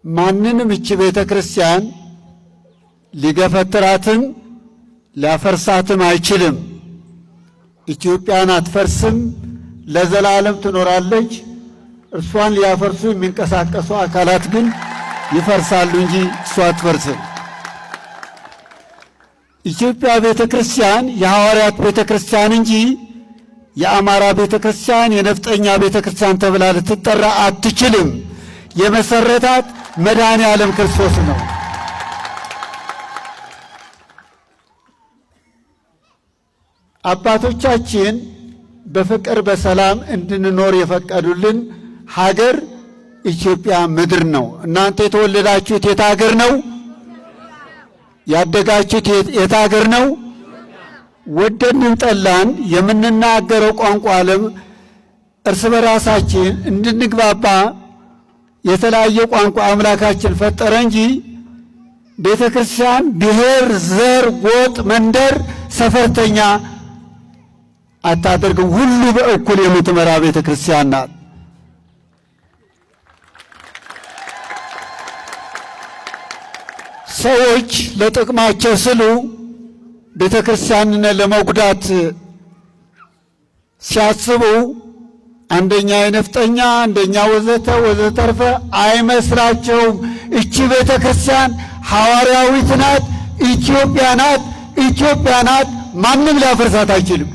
ማንንም እቺ ቤተ ክርስቲያን ሊገፈትራትም ሊያፈርሳትም አይችልም። ኢትዮጵያን አትፈርስም፣ ለዘላለም ትኖራለች። እርሷን ሊያፈርሱ የሚንቀሳቀሱ አካላት ግን ይፈርሳሉ እንጂ እሷ አትፈርስም። ኢትዮጵያ ቤተ ክርስቲያን የሐዋርያት ቤተ ክርስቲያን እንጂ የአማራ ቤተ ክርስቲያን፣ የነፍጠኛ ቤተ ክርስቲያን ተብላ ልትጠራ አትችልም። የመሰረታት መድኃኔዓለም ክርስቶስ ነው። አባቶቻችን በፍቅር በሰላም እንድንኖር የፈቀዱልን ሀገር ኢትዮጵያ ምድር ነው። እናንተ የተወለዳችሁት የት ሀገር ነው? ያደጋችሁት የት ሀገር ነው? ወደድንም ጠላን የምንናገረው ቋንቋ ዓለም እርስ በራሳችን እንድንግባባ የተለያየ ቋንቋ አምላካችን ፈጠረ እንጂ ቤተ ክርስቲያን ብሔር፣ ዘር፣ ጎጥ፣ መንደር፣ ሰፈርተኛ አታደርግም። ሁሉ በእኩል የምትመራ ቤተ ክርስቲያን ናት። ሰዎች ለጥቅማቸው ስሉ ቤተ ክርስቲያንን ለመጉዳት ሲያስቡ አንደኛ የነፍጠኛ አንደኛ ወዘተ ወዘተርፈ አይመስላቸውም። እቺ ቤተ ክርስቲያን ሐዋርያዊት ናት፣ ኢትዮጵያ ናት፣ ኢትዮጵያ ናት። ማንም ሊያፈርሳት አይችልም።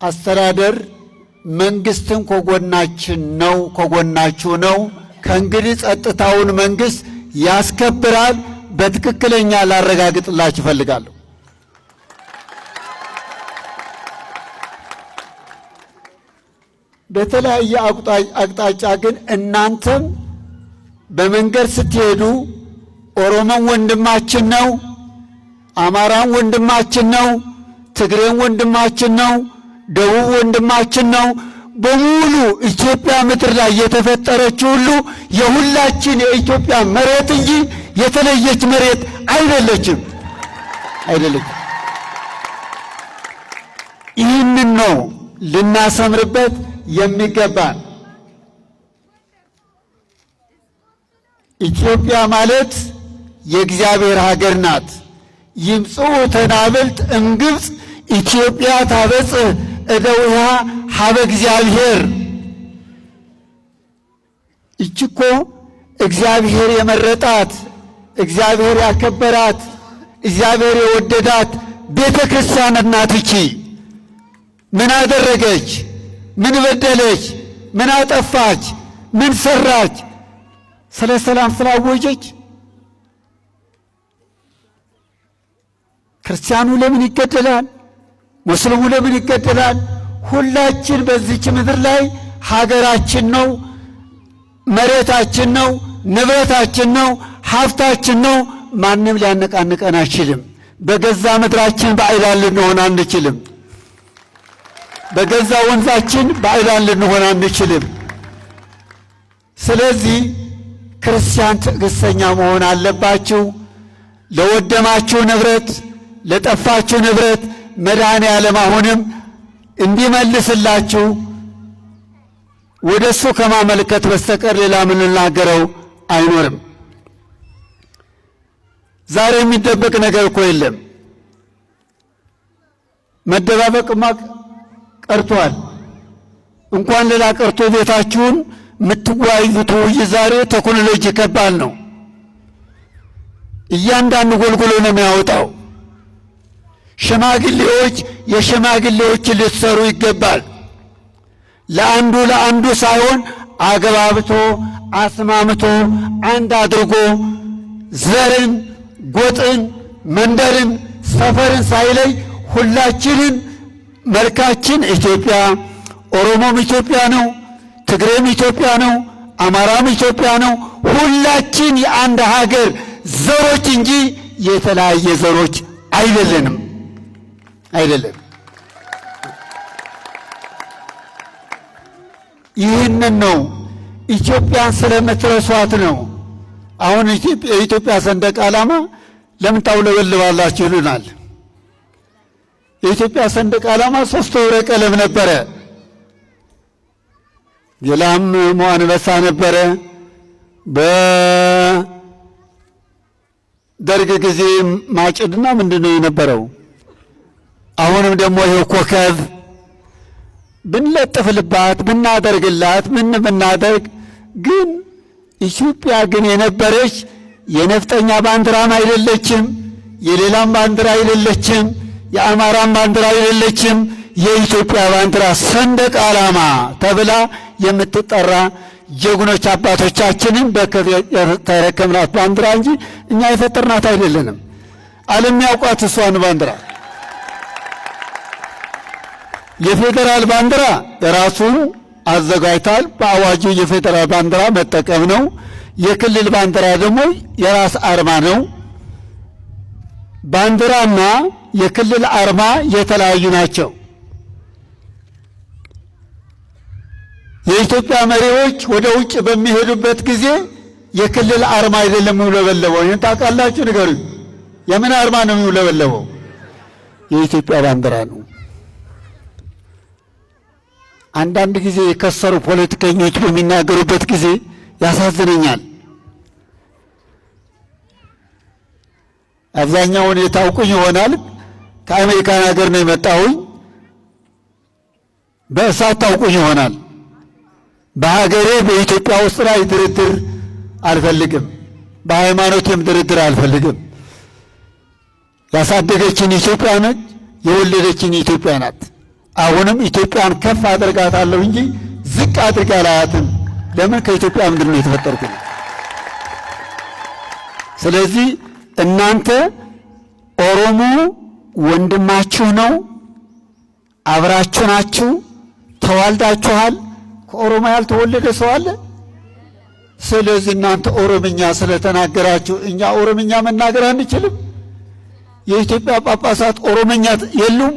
አስተዳደር መንግስትን ከጎናችን ነው፣ ከጎናችሁ ነው። ከእንግዲህ ጸጥታውን መንግስት ያስከብራል። በትክክለኛ ላረጋግጥላችሁ እፈልጋለሁ። በተለያየ አቅጣጫ ግን እናንተም በመንገድ ስትሄዱ ኦሮሞን ወንድማችን ነው፣ አማራን ወንድማችን ነው፣ ትግሬን ወንድማችን ነው፣ ደቡብ ወንድማችን ነው። በሙሉ ኢትዮጵያ ምድር ላይ የተፈጠረች ሁሉ የሁላችን የኢትዮጵያ መሬት እንጂ የተለየች መሬት አይደለችም። ይህንን ነው ልናሰምርበት የሚገባን። ኢትዮጵያ ማለት የእግዚአብሔር ሀገር ናት። ይምጽኡ ተናብልት እምግብፅ ኢትዮጵያ ታበጽሕ እደዊሃ ሀበ እግዚአብሔር። ይችኮ እግዚአብሔር የመረጣት፣ እግዚአብሔር ያከበራት፣ እግዚአብሔር የወደዳት ቤተ ክርስቲያን ናት። ይቺ ምን አደረገች? ምን በደለች? ምን አጠፋች? ምን ሰራች? ስለ ሰላም ስላወጀች? ክርስቲያኑ ለምን ይገደላል? ሙስሊሙ ለምን ይገደላል? ሁላችን በዚች ምድር ላይ ሀገራችን ነው፣ መሬታችን ነው፣ ንብረታችን ነው፣ ሀብታችን ነው። ማንም ሊያነቃንቀን አይችልም። በገዛ ምድራችን ባዕዳን ልንሆን አንችልም። በገዛ ወንዛችን ባዕዳን ልንሆን አንችልም። ስለዚህ ክርስቲያን ትዕግስተኛ መሆን አለባችሁ። ለወደማችሁ ንብረት፣ ለጠፋችሁ ንብረት መድኃኔዓለም አሁንም እንዲመልስላችሁ ወደ እሱ ከማመልከት በስተቀር ሌላ ምን ልናገረው አይኖርም። ዛሬ የሚደበቅ ነገር እኮ የለም። መደባበቅማ ቀርቷል። እንኳን ሌላ ቀርቶ ቤታችሁን የምትወያዩት ውይይት ዛሬ ቴክኖሎጂ ከባድ ነው። እያንዳንዱ ጎልጎሎ ነው የሚያወጣው። ሽማግሌዎች የሽማግሌዎችን ልትሰሩ ይገባል። ለአንዱ ሳይሆን አገባብቶ አስማምቶ አንድ አድርጎ ዘርን፣ ጎጥን፣ መንደርን፣ ሰፈርን ሳይለይ ሁላችንን መልካችን ኢትዮጵያ፣ ኦሮሞም ኢትዮጵያ ነው፣ ትግሬም ኢትዮጵያ ነው፣ አማራም ኢትዮጵያ ነው። ሁላችን የአንድ ሀገር ዘሮች እንጂ የተለያየ ዘሮች አይደለንም። ይህንን ነው ኢትዮጵያን ስለምትረሷት ነው። አሁን የኢትዮጵያ ሰንደቅ ዓላማ ለምን ታውለበልባላችሁ ይሉናል። የኢትዮጵያ ሰንደቅ ዓላማ 3 ህብረ ቀለም ነበረ። የላም አንበሳ ነበረ። በደርግ ጊዜ ማጭድና ምንድነው የነበረው? አሁንም ደግሞ ይሄ ኮከብ ብንለጥፍልባት ብናደርግላት ምን ብናደርግ ግን ኢትዮጵያ ግን የነበረች የነፍጠኛ ባንዲራም አይደለችም፣ የሌላም ባንዲራ አይደለችም፣ የአማራም ባንዲራ አይደለችም። የኢትዮጵያ ባንዲራ ሰንደቅ ዓላማ ተብላ የምትጠራ ጀግኖች አባቶቻችንን በክብር የተረከምናት ባንዲራ እንጂ እኛ የፈጠርናት አይደለንም። ዓለም ያውቋት እሷን ባንዲራ። የፌዴራል ባንዲራ የራሱን አዘጋጅቷል። በአዋጁ የፌዴራል ባንዲራ መጠቀም ነው። የክልል ባንዲራ ደግሞ የራስ አርማ ነው። ባንዲራና የክልል አርማ የተለያዩ ናቸው። የኢትዮጵያ መሪዎች ወደ ውጭ በሚሄዱበት ጊዜ የክልል አርማ አይደለም የሚውለበለበው። ይህን ታውቃላችሁ? ንገሩኝ። የምን አርማ ነው የሚውለበለበው? የኢትዮጵያ ባንዲራ ነው። አንዳንድ ጊዜ የከሰሩ ፖለቲከኞች በሚናገሩበት ጊዜ ያሳዝነኛል። አብዛኛውን የታውቁኝ ይሆናል። ከአሜሪካን ሀገር ነው የመጣሁኝ። በእሳት ታውቁኝ ይሆናል። በሀገሬ በኢትዮጵያ ውስጥ ላይ ድርድር አልፈልግም። በሃይማኖቴም ድርድር አልፈልግም። ያሳደገችን ኢትዮጵያ ነች፣ የወለደችን ኢትዮጵያ ናት። አሁንም ኢትዮጵያን ከፍ አድርጋታለሁ እንጂ ዝቅ አድርጋ አላያትም። ለምን? ከኢትዮጵያ ምድር ነው የተፈጠርኩት። ስለዚህ እናንተ ኦሮሞ ወንድማችሁ ነው፣ አብራችሁ ናችሁ፣ ተዋልዳችኋል። ከኦሮሞ ያልተወለደ ሰው አለ? ስለዚህ እናንተ ኦሮምኛ ስለተናገራችሁ እኛ ኦሮምኛ መናገር አንችልም? የኢትዮጵያ ጳጳሳት ኦሮምኛ የሉም?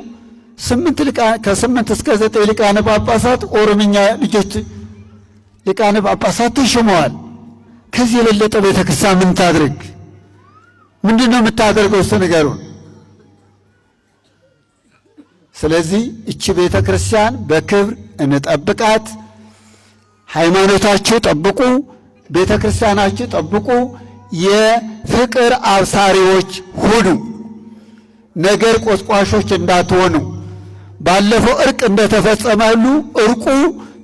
ከ8 እስከ 9 ሊቃነ ጳጳሳት ኦሮምኛ ልጆች ሊቃነ ጳጳሳት ተሾመዋል። ከዚህ የበለጠ ቤተክርስቲያን ምን ታድርግ? ምንድነው የምታደርገው? እስቲ ንገሩን። ስለዚህ እቺ ቤተክርስቲያን በክብር እንጠብቃት። ሃይማኖታችሁ ጠብቁ፣ ቤተክርስቲያናችሁ ጠብቁ። የፍቅር አብሳሪዎች ሁኑ፣ ነገር ቆስቋሾች እንዳትሆኑ። ባለፈው እርቅ እንደተፈጸመሉ እርቁ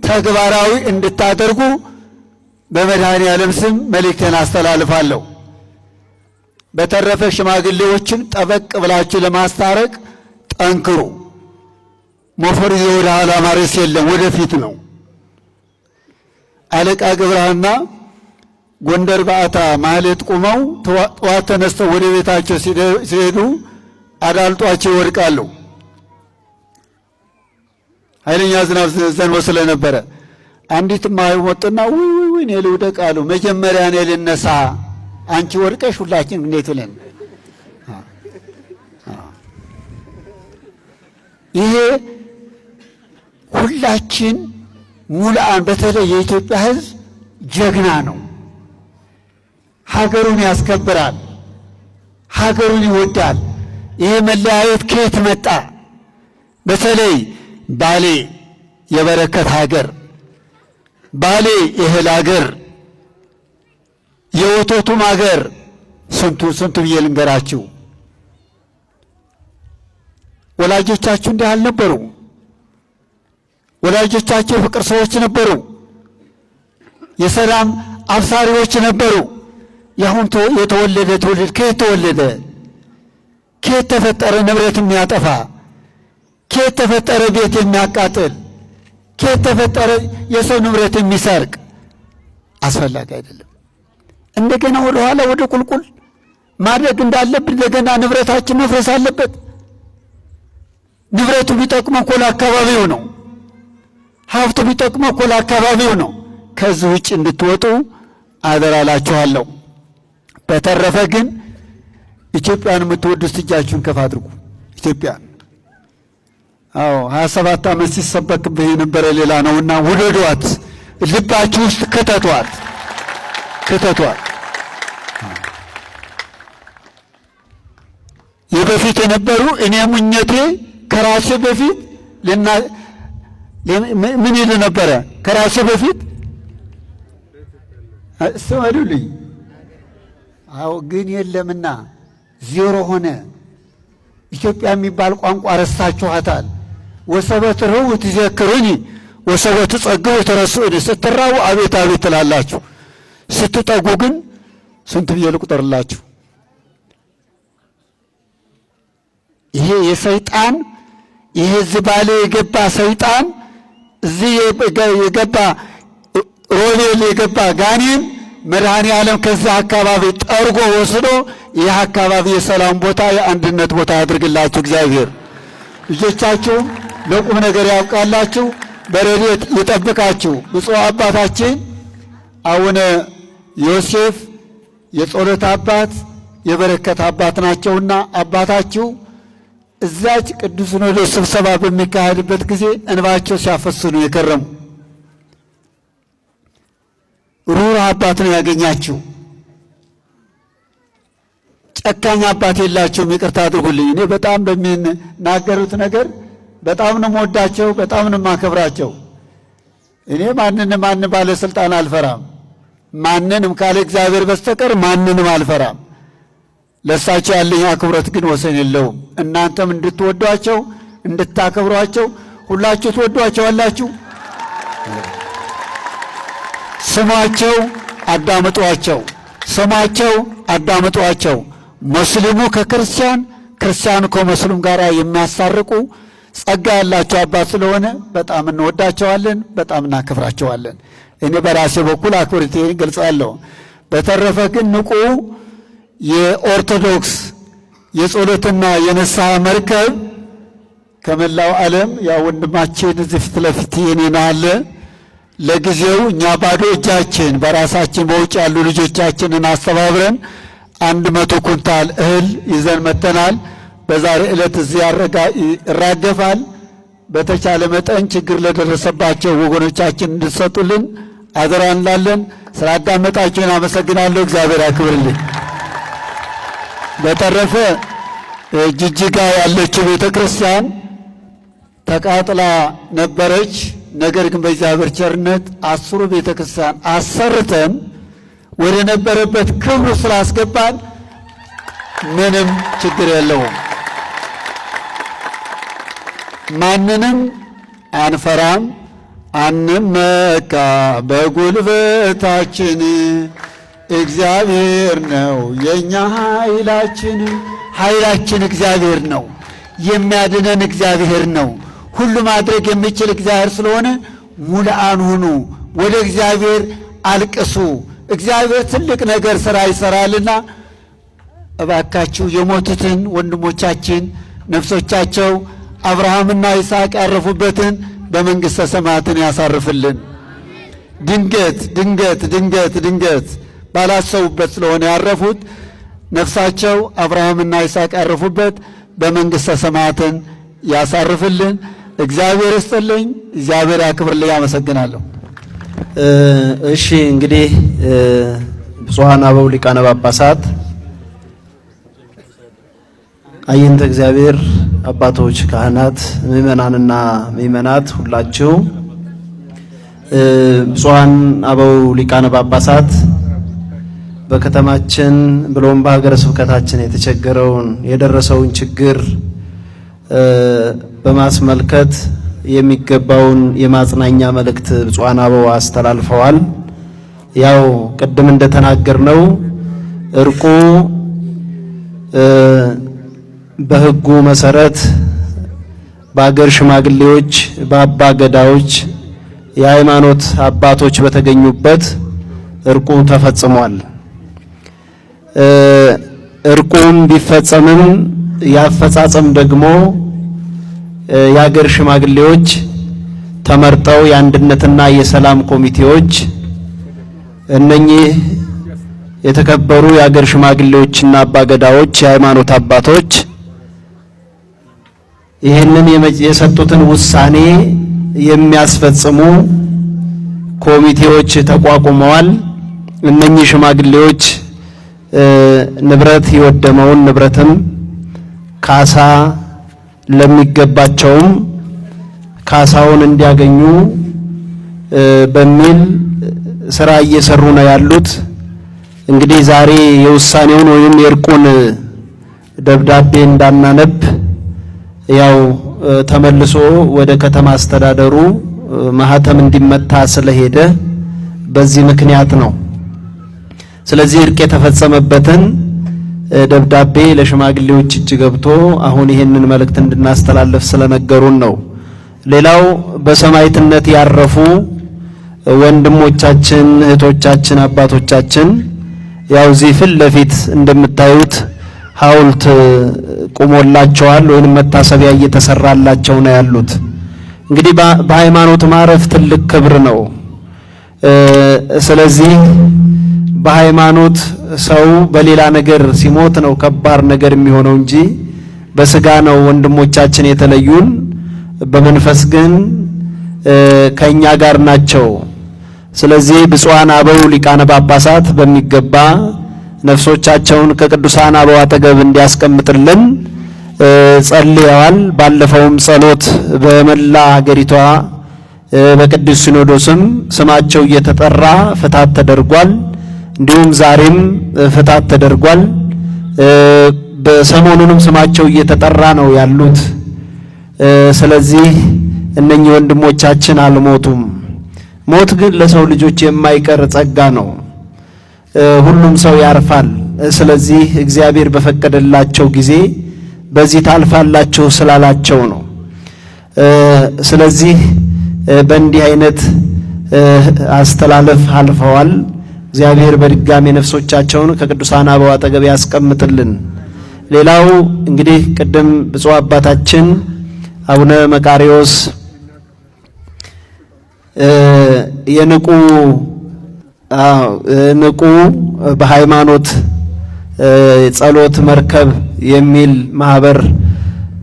ተግባራዊ እንድታደርጉ በመድኃኔዓለም ስም መልእክቴን አስተላልፋለሁ። በተረፈ ሽማግሌዎችን ጠበቅ ብላችሁ ለማስታረቅ ጠንክሩ። ሞፈር ይዞ ወደ ኋላ ማረስ የለም፣ ወደፊት ነው። አለቃ ገብረሃና ጎንደር በዓታ ማህሌት ቁመው ጠዋት ተነስተው ወደ ቤታቸው ሲሄዱ አዳልጧቸው ይወድቃሉ። ኃይለኛ ዝናብ ዘንቦ ስለነበረ አንዲት ማይወጥና ወይ እኔ ልውደቅ አሉ። መጀመሪያ እኔ ልነሳ፣ አንቺ ወድቀሽ ሁላችን እንዴት ብለን ይሄ ሁላችን ሙሉአን በተለይ የኢትዮጵያ ሕዝብ ጀግና ነው። ሀገሩን ያስከብራል፣ ሀገሩን ይወዳል። ይሄ መለያየት ከየት መጣ? በተለይ ባሌ የበረከት ሀገር፣ ባሌ የእህል ሀገር፣ የወተቱም ሀገር ስንቱ ብዬ ልንገራችሁ። ወላጆቻችሁ እንዲህ አልነበሩ። ወላጆቻቸው ፍቅር ሰዎች ነበሩ። የሰላም አብሳሪዎች ነበሩ። ያሁን የተወለደ ትውልድ ከየት ተወለደ? ከየት ተፈጠረ? ንብረት የሚያጠፋ ከየት ተፈጠረ? ቤት የሚያቃጥል ከየት ተፈጠረ? የሰው ንብረት የሚሰርቅ። አስፈላጊ አይደለም። እንደገና ወደ ኋላ ወደ ቁልቁል ማድረግ እንዳለብን እንደገና ንብረታችን መፍረስ አለበት። ንብረቱ ቢጠቅመው እኮ ለአካባቢው ነው። ሀብቱ ቢጠቅመው እኮ ለአካባቢው ነው። ከዚህ ውጭ እንድትወጡ አደራላችኋለሁ። በተረፈ ግን ኢትዮጵያን የምትወዱት እጃችሁን ከፍ አድርጉ። ኢትዮጵያን 27 ዓመት ሲሰበክብህ የነበረ ሌላ ነውና ውደዷት፣ ልባችሁ ውስጥ ከተቷት። የበፊት የነበሩ እኔ ሙኘቴ ከራሴ በፊት ምን ይል ነበረ? ከራሴ በፊት እስተዋሉልኝ። ግን የለምና ዜሮ ሆነ። ኢትዮጵያ የሚባል ቋንቋ ረስታችኋታል። ወሰበት ርኅዉ ትዘክሩኒ ወሰበት ጸግቡ ትረሱኒ። ስትራቡ አቤት አቤት ትላላችሁ፣ ስትጠጉ ግን ስንት ብዬ ልቁጠርላችሁ? ይሄ የሰይጣን ይሄ ዝባሌ የገባ ሰይጣን እዚህ የገባ ሮቤል የገባ ጋኔን መድኃኔ ዓለም ከዚህ አካባቢ ጠርጎ ወስዶ ይህ አካባቢ የሰላም ቦታ የአንድነት ቦታ ያድርግላችሁ። እግዚአብሔር ልጆቻችሁም ለቁም ነገር ያብቃላችሁ፣ በረድኤት ይጠብቃችሁ። ብፁዕ አባታችን አቡነ ዮሴፍ የጸሎት አባት የበረከት አባት ናቸውና አባታችሁ እዛች ቅዱስ ሲኖዶስ ስብሰባ በሚካሄድበት ጊዜ እንባቸው ሲያፈሱ ነው የከረሙ። ሩህሩህ አባት ነው ያገኛችሁ። ጨካኝ አባት የላቸውም። ይቅርታ አድርጉልኝ። እኔ በጣም በሚናገሩት ነገር በጣም ነው የምወዳቸው፣ በጣም ነው የማከብራቸው። እኔ ማንንም ባለስልጣን አልፈራም። ማንንም ካለ እግዚአብሔር በስተቀር ማንንም አልፈራም። ለእሳቸው ያለኝ አክብሮት ግን ወሰን የለውም። እናንተም እንድትወዷቸው እንድታከብሯቸው ሁላችሁ ትወዷቸዋላችሁ። ስሟቸው አዳምጧቸው፣ ስሟቸው አዳምጧቸው። ሙስሊሙ ከክርስቲያን ክርስቲያኑ ከሙስሊም ጋር የሚያሳርቁ ጸጋ ያላቸው አባት ስለሆነ በጣም እንወዳቸዋለን፣ በጣም እናከብራቸዋለን። እኔ በራሴ በኩል አክብሮቴን ገልጻለሁ። በተረፈ ግን ንቁ የኦርቶዶክስ የጸሎትና የንስሐ መርከብ ከመላው ዓለም ያ ወንድማችን እዚህ ፊት ለፊት የኔና አለ። ለጊዜው እኛ ባዶ እጃችን በራሳችን በውጭ ያሉ ልጆቻችንን አስተባብረን 100 ኩንታል እህል ይዘን መጥተናል። በዛሬ ዕለት እዚህ ይራገፋል። በተቻለ መጠን ችግር ለደረሰባቸው ወገኖቻችን እንድትሰጡልን አደራ እንላለን። ስላዳመጣችሁን አመሰግናለሁ። እግዚአብሔር ያክብርልኝ። በተረፈ ጅጅጋ ያለችው ቤተ ክርስቲያን ተቃጥላ ነበረች። ነገር ግን በእግዚአብሔር ቸርነት 10 ቤተ ክርስቲያን አሰርተን ወደ ነበረበት ክብሩ ስላስገባን ምንም ችግር የለውም። ማንንም አንፈራም፣ አንመካ በጉልበታችን። እግዚአብሔር ነው የኛ ኃይላችን። ኃይላችን እግዚአብሔር ነው። የሚያድነን እግዚአብሔር ነው። ሁሉ ማድረግ የሚችል እግዚአብሔር ስለሆነ ሙሉአን ሁኑ። ወደ እግዚአብሔር አልቅሱ። እግዚአብሔር ትልቅ ነገር ሥራ ይሠራልና እባካችሁ የሞቱትን ወንድሞቻችን ነፍሶቻቸው አብርሃምና ይስሐቅ ያረፉበትን በመንግሥተ ሰማያትን ያሳርፍልን። ድንገት ባላሰቡበት ስለሆነ ያረፉት ነፍሳቸው አብርሃምና ይስሐቅ ያረፉበት በመንግሥተ ሰማያትን ያሳርፍልን። እግዚአብሔር ይስጥልኝ፣ እግዚአብሔር ያክብርልኝ። አመሰግናለሁ። እሺ እንግዲህ ብፁዓን አበው ሊቃነ ጳጳሳት፣ አይንተ እግዚአብሔር አባቶች፣ ካህናት፣ ምእመናንና ምእመናት ሁላችሁ ብፁዓን አበው ሊቃነ ጳጳሳት በከተማችን ብሎም በሀገረ ስብከታችን የተቸገረውን የደረሰውን ችግር በማስመልከት የሚገባውን የማጽናኛ መልእክት ብፁዓን አበው አስተላልፈዋል። ያው ቅድም እንደተናገርነው እርቁ በሕጉ መሰረት በአገር ሽማግሌዎች፣ በአባ ገዳዎች፣ የሃይማኖት አባቶች በተገኙበት እርቁ ተፈጽሟል። እርቁም ቢፈጸምም ያፈጻጸም ደግሞ የአገር ሽማግሌዎች ተመርጠው የአንድነትና የሰላም ኮሚቴዎች እነኚህ የተከበሩ የአገር ሽማግሌዎችና አባገዳዎች የሃይማኖት አባቶች ይህንን የሰጡትን ውሳኔ የሚያስፈጽሙ ኮሚቴዎች ተቋቁመዋል። እነኚህ ሽማግሌዎች ንብረት የወደመውን ንብረትም ካሳ ለሚገባቸውም ካሳውን እንዲያገኙ በሚል ስራ እየሰሩ ነው ያሉት። እንግዲህ ዛሬ የውሳኔውን ወይም የእርቁን ደብዳቤ እንዳናነብ ያው ተመልሶ ወደ ከተማ አስተዳደሩ ማህተም እንዲመታ ስለሄደ በዚህ ምክንያት ነው። ስለዚህ እርቅ የተፈጸመበትን ደብዳቤ ለሽማግሌዎች እጅ ገብቶ አሁን ይሄንን መልእክት እንድናስተላልፍ ስለነገሩን ነው። ሌላው በሰማዕትነት ያረፉ ወንድሞቻችን፣ እህቶቻችን፣ አባቶቻችን ያው እዚህ ፊት ለፊት እንደምታዩት ሐውልት ቆሞላቸዋል ወይንም መታሰቢያ እየተሰራላቸው ነው ያሉት። እንግዲህ በሃይማኖት ማረፍ ትልቅ ክብር ነው። ስለዚህ በሃይማኖት ሰው በሌላ ነገር ሲሞት ነው ከባድ ነገር የሚሆነው እንጂ በስጋ ነው ወንድሞቻችን የተለዩን፣ በመንፈስ ግን ከኛ ጋር ናቸው። ስለዚህ ብፁዓን አበው ሊቃነ ጳጳሳት በሚገባ ነፍሶቻቸውን ከቅዱሳን አበው አጠገብ እንዲያስቀምጥልን ጸልየዋል። ባለፈውም ጸሎት በመላ ሀገሪቷ በቅዱስ ሲኖዶስም ስማቸው እየተጠራ ፍታት ተደርጓል። እንዲሁም ዛሬም ፍታት ተደርጓል። በሰሞኑንም ስማቸው እየተጠራ ነው ያሉት። ስለዚህ እነኚህ ወንድሞቻችን አልሞቱም። ሞት ግን ለሰው ልጆች የማይቀር ጸጋ ነው። ሁሉም ሰው ያርፋል። ስለዚህ እግዚአብሔር በፈቀደላቸው ጊዜ በዚህ ታልፋላችሁ ስላላቸው ነው። ስለዚህ በእንዲህ አይነት አስተላለፍ አልፈዋል። እግዚአብሔር በድጋሚ ነፍሶቻቸውን ከቅዱሳን አበው አጠገብ ያስቀምጥልን። ሌላው እንግዲህ ቅድም ብፁዕ አባታችን አቡነ መቃርዮስ ንቁ በሃይማኖት ጸሎት መርከብ የሚል ማህበር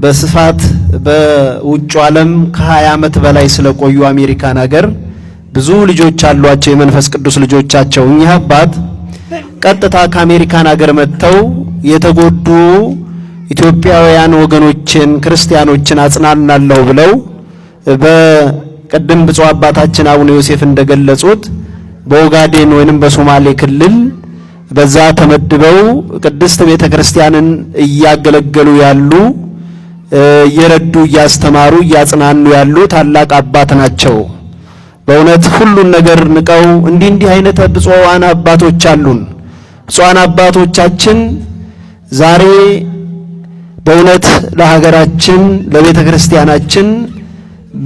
በስፋት በውጭ ዓለም ከ20 ዓመት በላይ ስለቆዩ አሜሪካን ሀገር ብዙ ልጆች አሏቸው፣ የመንፈስ ቅዱስ ልጆቻቸው። እኚህ አባት ቀጥታ ከአሜሪካን ሀገር መጥተው የተጎዱ ኢትዮጵያውያን ወገኖችን ክርስቲያኖችን አጽናናለሁ ብለው በቅድም ብፁዕ አባታችን አቡነ ዮሴፍ እንደገለጹት በኦጋዴን ወይንም በሶማሌ ክልል በዛ ተመድበው ቅድስት ቤተክርስቲያንን እያገለገሉ ያሉ እየረዱ እያስተማሩ እያጽናኑ ያሉ ታላቅ አባት ናቸው። በእውነት ሁሉን ነገር ንቀው እንዲህ አይነት ብፁዓን አባቶች አሉን። ብፁዓን አባቶቻችን ዛሬ በእውነት ለሀገራችን ለቤተክርስቲያናችን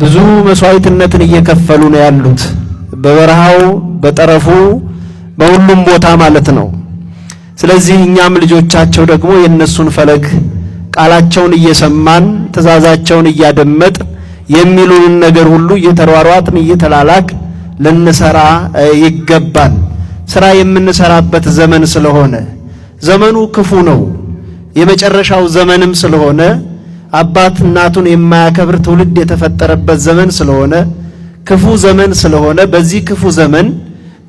ብዙ መስዋዕትነትን እየከፈሉ ነው ያሉት። በበረሃው በጠረፉ በሁሉም ቦታ ማለት ነው። ስለዚህ እኛም ልጆቻቸው ደግሞ የነሱን ፈለግ ቃላቸውን እየሰማን ትእዛዛቸውን እያደመጥ የሚሉንን ነገር ሁሉ እየተሯሯጥን እየተላላክ ልንሰራ ይገባል። ስራ የምንሰራበት ዘመን ስለሆነ ዘመኑ ክፉ ነው። የመጨረሻው ዘመንም ስለሆነ አባት እናቱን የማያከብር ትውልድ የተፈጠረበት ዘመን ስለሆነ ክፉ ዘመን ስለሆነ በዚህ ክፉ ዘመን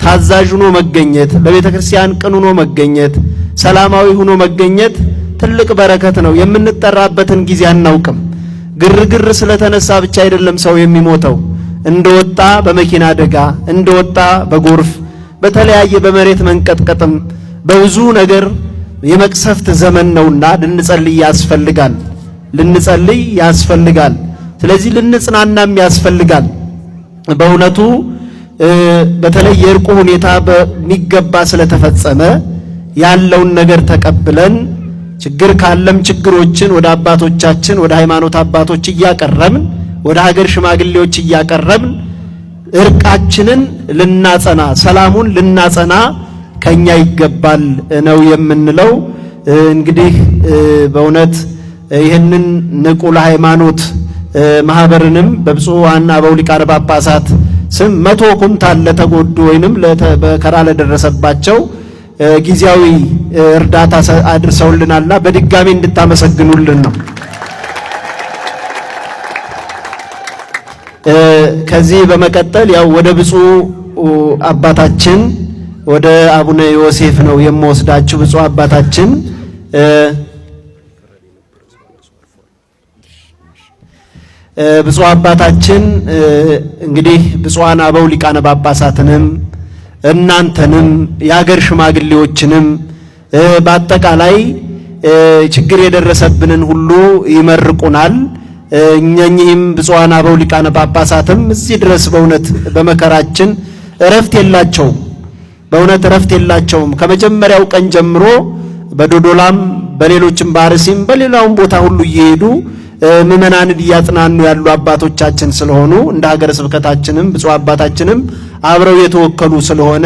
ታዛዥ ሆኖ መገኘት፣ ለቤተ ክርስቲያን ቅን ሆኖ መገኘት፣ ሰላማዊ ሆኖ መገኘት ትልቅ በረከት ነው። የምንጠራበትን ጊዜ አናውቅም። ግርግር ስለተነሳ ብቻ አይደለም ሰው የሚሞተው። እንደወጣ በመኪና አደጋ፣ እንደወጣ በጎርፍ፣ በተለያየ በመሬት መንቀጥቀጥም በብዙ ነገር የመቅሰፍት ዘመን ነውና ልንጸልይ ያስፈልጋል። ስለዚህ ልንጽናናም ያስፈልጋል። በእውነቱ በተለይ የእርቁ ሁኔታ በሚገባ ስለተፈጸመ ያለውን ነገር ተቀብለን ችግር ካለም ችግሮችን ወደ አባቶቻችን ወደ ሃይማኖት አባቶች እያቀረብን ወደ ሀገር ሽማግሌዎች እያቀረብን እርቃችንን ልናጸና ሰላሙን ልናጸና ከኛ ይገባል ነው የምንለው። እንግዲህ በእውነት ይህንን ንቁ ለሃይማኖት ማህበርንም በብፁዓን አበው ሊቃነ ጳጳሳት ስም 100 ኩንታል ለተጎዱ ወይንም በከራ ለደረሰባቸው ጊዜያዊ እርዳታ አድርሰውልናልና በድጋሚ እንድታመሰግኑልን ነው። ከዚህ በመቀጠል ያው ወደ ብፁዕ አባታችን ወደ አቡነ ዮሴፍ ነው የምወስዳችሁ። ብፁዕ አባታችን ብፁዕ አባታችን እንግዲህ ብፁዓን አበው ሊቃነ ጳጳሳትንም እናንተንም የሀገር ሽማግሌዎችንም በአጠቃላይ ችግር የደረሰብንን ሁሉ ይመርቁናል። እኛኚህም ብፁዓን አበው ሊቃነ ጳጳሳትም እዚህ ድረስ በእውነት በመከራችን እረፍት የላቸውም። በእውነት እረፍት የላቸውም። ከመጀመሪያው ቀን ጀምሮ በዶዶላም በሌሎችም በአርሲም በሌላውም ቦታ ሁሉ እየሄዱ ምእመናንን እያጽናኑ ያሉ አባቶቻችን ስለሆኑ እንደ ሀገረ ስብከታችንም ብፁዕ አባታችንም አብረው የተወከሉ ስለሆነ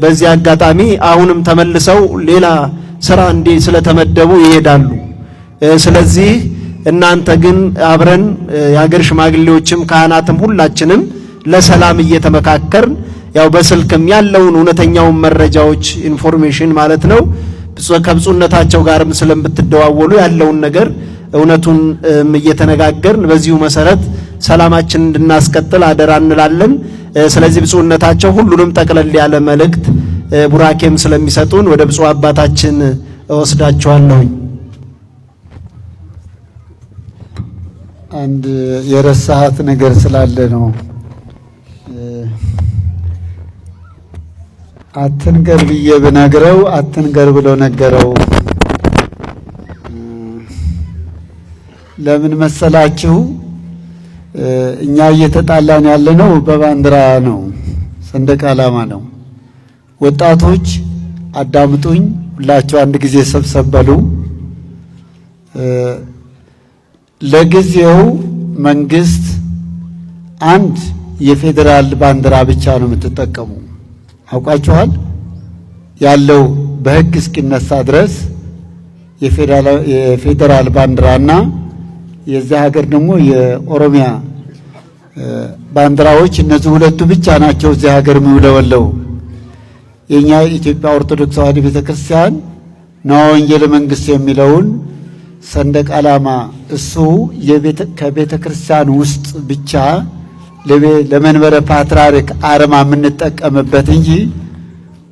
በዚህ አጋጣሚ አሁንም ተመልሰው ሌላ ስራ ስለተመደቡ ይሄዳሉ። ስለዚህ እናንተ ግን አብረን የሀገር ሽማግሌዎችም ካህናትም ሁላችንም ለሰላም እየተመካከርን ያው በስልክም ያለውን እውነተኛውን መረጃዎች ኢንፎርሜሽን ማለት ነው ከብፁዕነታቸው ጋርም ስለምትደዋወሉ ያለውን ነገር እውነቱን እየተነጋገርን በዚሁ መሰረት ሰላማችን እንድናስቀጥል አደራ እንላለን። ስለዚህ ብፁዕነታቸው ሁሉንም ጠቅለል ያለ መልእክት ቡራኬም ስለሚሰጡን ወደ ብፁዕ አባታችን እወስዳቸዋለሁ። አንድ የረሳሃት ነገር ስላለ ነው። አትንገር ብዬ ብነግረው አትንገር ብሎ ነገረው። ለምን መሰላችሁ? እኛ እየተጣላን ያለነው በባንዲራ ነው፣ ሰንደቅ ዓላማ ነው። ወጣቶች አዳምጡኝ፣ ሁላችሁ አንድ ጊዜ ሰብሰብ በሉ። ለጊዜው መንግስት አንድ የፌዴራል ባንዲራ ብቻ ነው የምትጠቀሙ። አውቃችኋል? ያለው በህግ እስኪነሳ ድረስ የፌዴራል ባንዲራና የዚህ ሀገር ደግሞ የኦሮሚያ ባንዲራዎች እነዚህ ሁለቱ ብቻ ናቸው እዚህ ሀገር የሚውለበለቡ። የኛ የኢትዮጵያ ኦርቶዶክስ ተዋሕዶ ቤተክርስቲያን ነዋ ወንጌለ መንግስት የሚለውን ሰንደቅ ዓላማ እሱ ከቤተ ክርስቲያን ውስጥ ብቻ ለመንበረ ፓትርያርክ አርማ የምንጠቀምበት እንጂ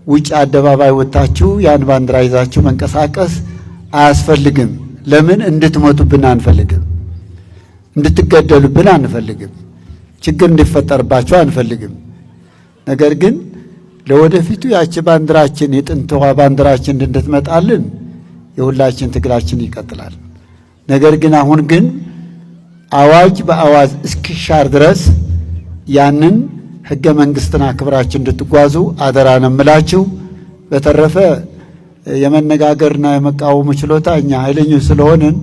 ውጭ አደባባይ ወጣችሁ ያን ባንዲራ ይዛችሁ መንቀሳቀስ አያስፈልግም። ለምን? እንድትሞቱብን አንፈልግም፣ እንድትገደሉብን አንፈልግም፣ ችግር እንዲፈጠርባችሁ አንፈልግም። ነገር ግን ለወደፊቱ ያቺ ባንዲራችን የጥንትዋ ባንዲራችን እንድትመጣልን የሁላችን ትግላችን ይቀጥላል። ነገር ግን አሁን ግን አዋጅ በአዋጅ እስኪሻር ድረስ ያንን ህገ መንግስትን አክብራችሁ እንድትጓዙ አደራ ነው የምላችሁ። በተረፈ የመነጋገርና የመቃወም ችሎታ እኛ ኃይለኞች ስለሆንን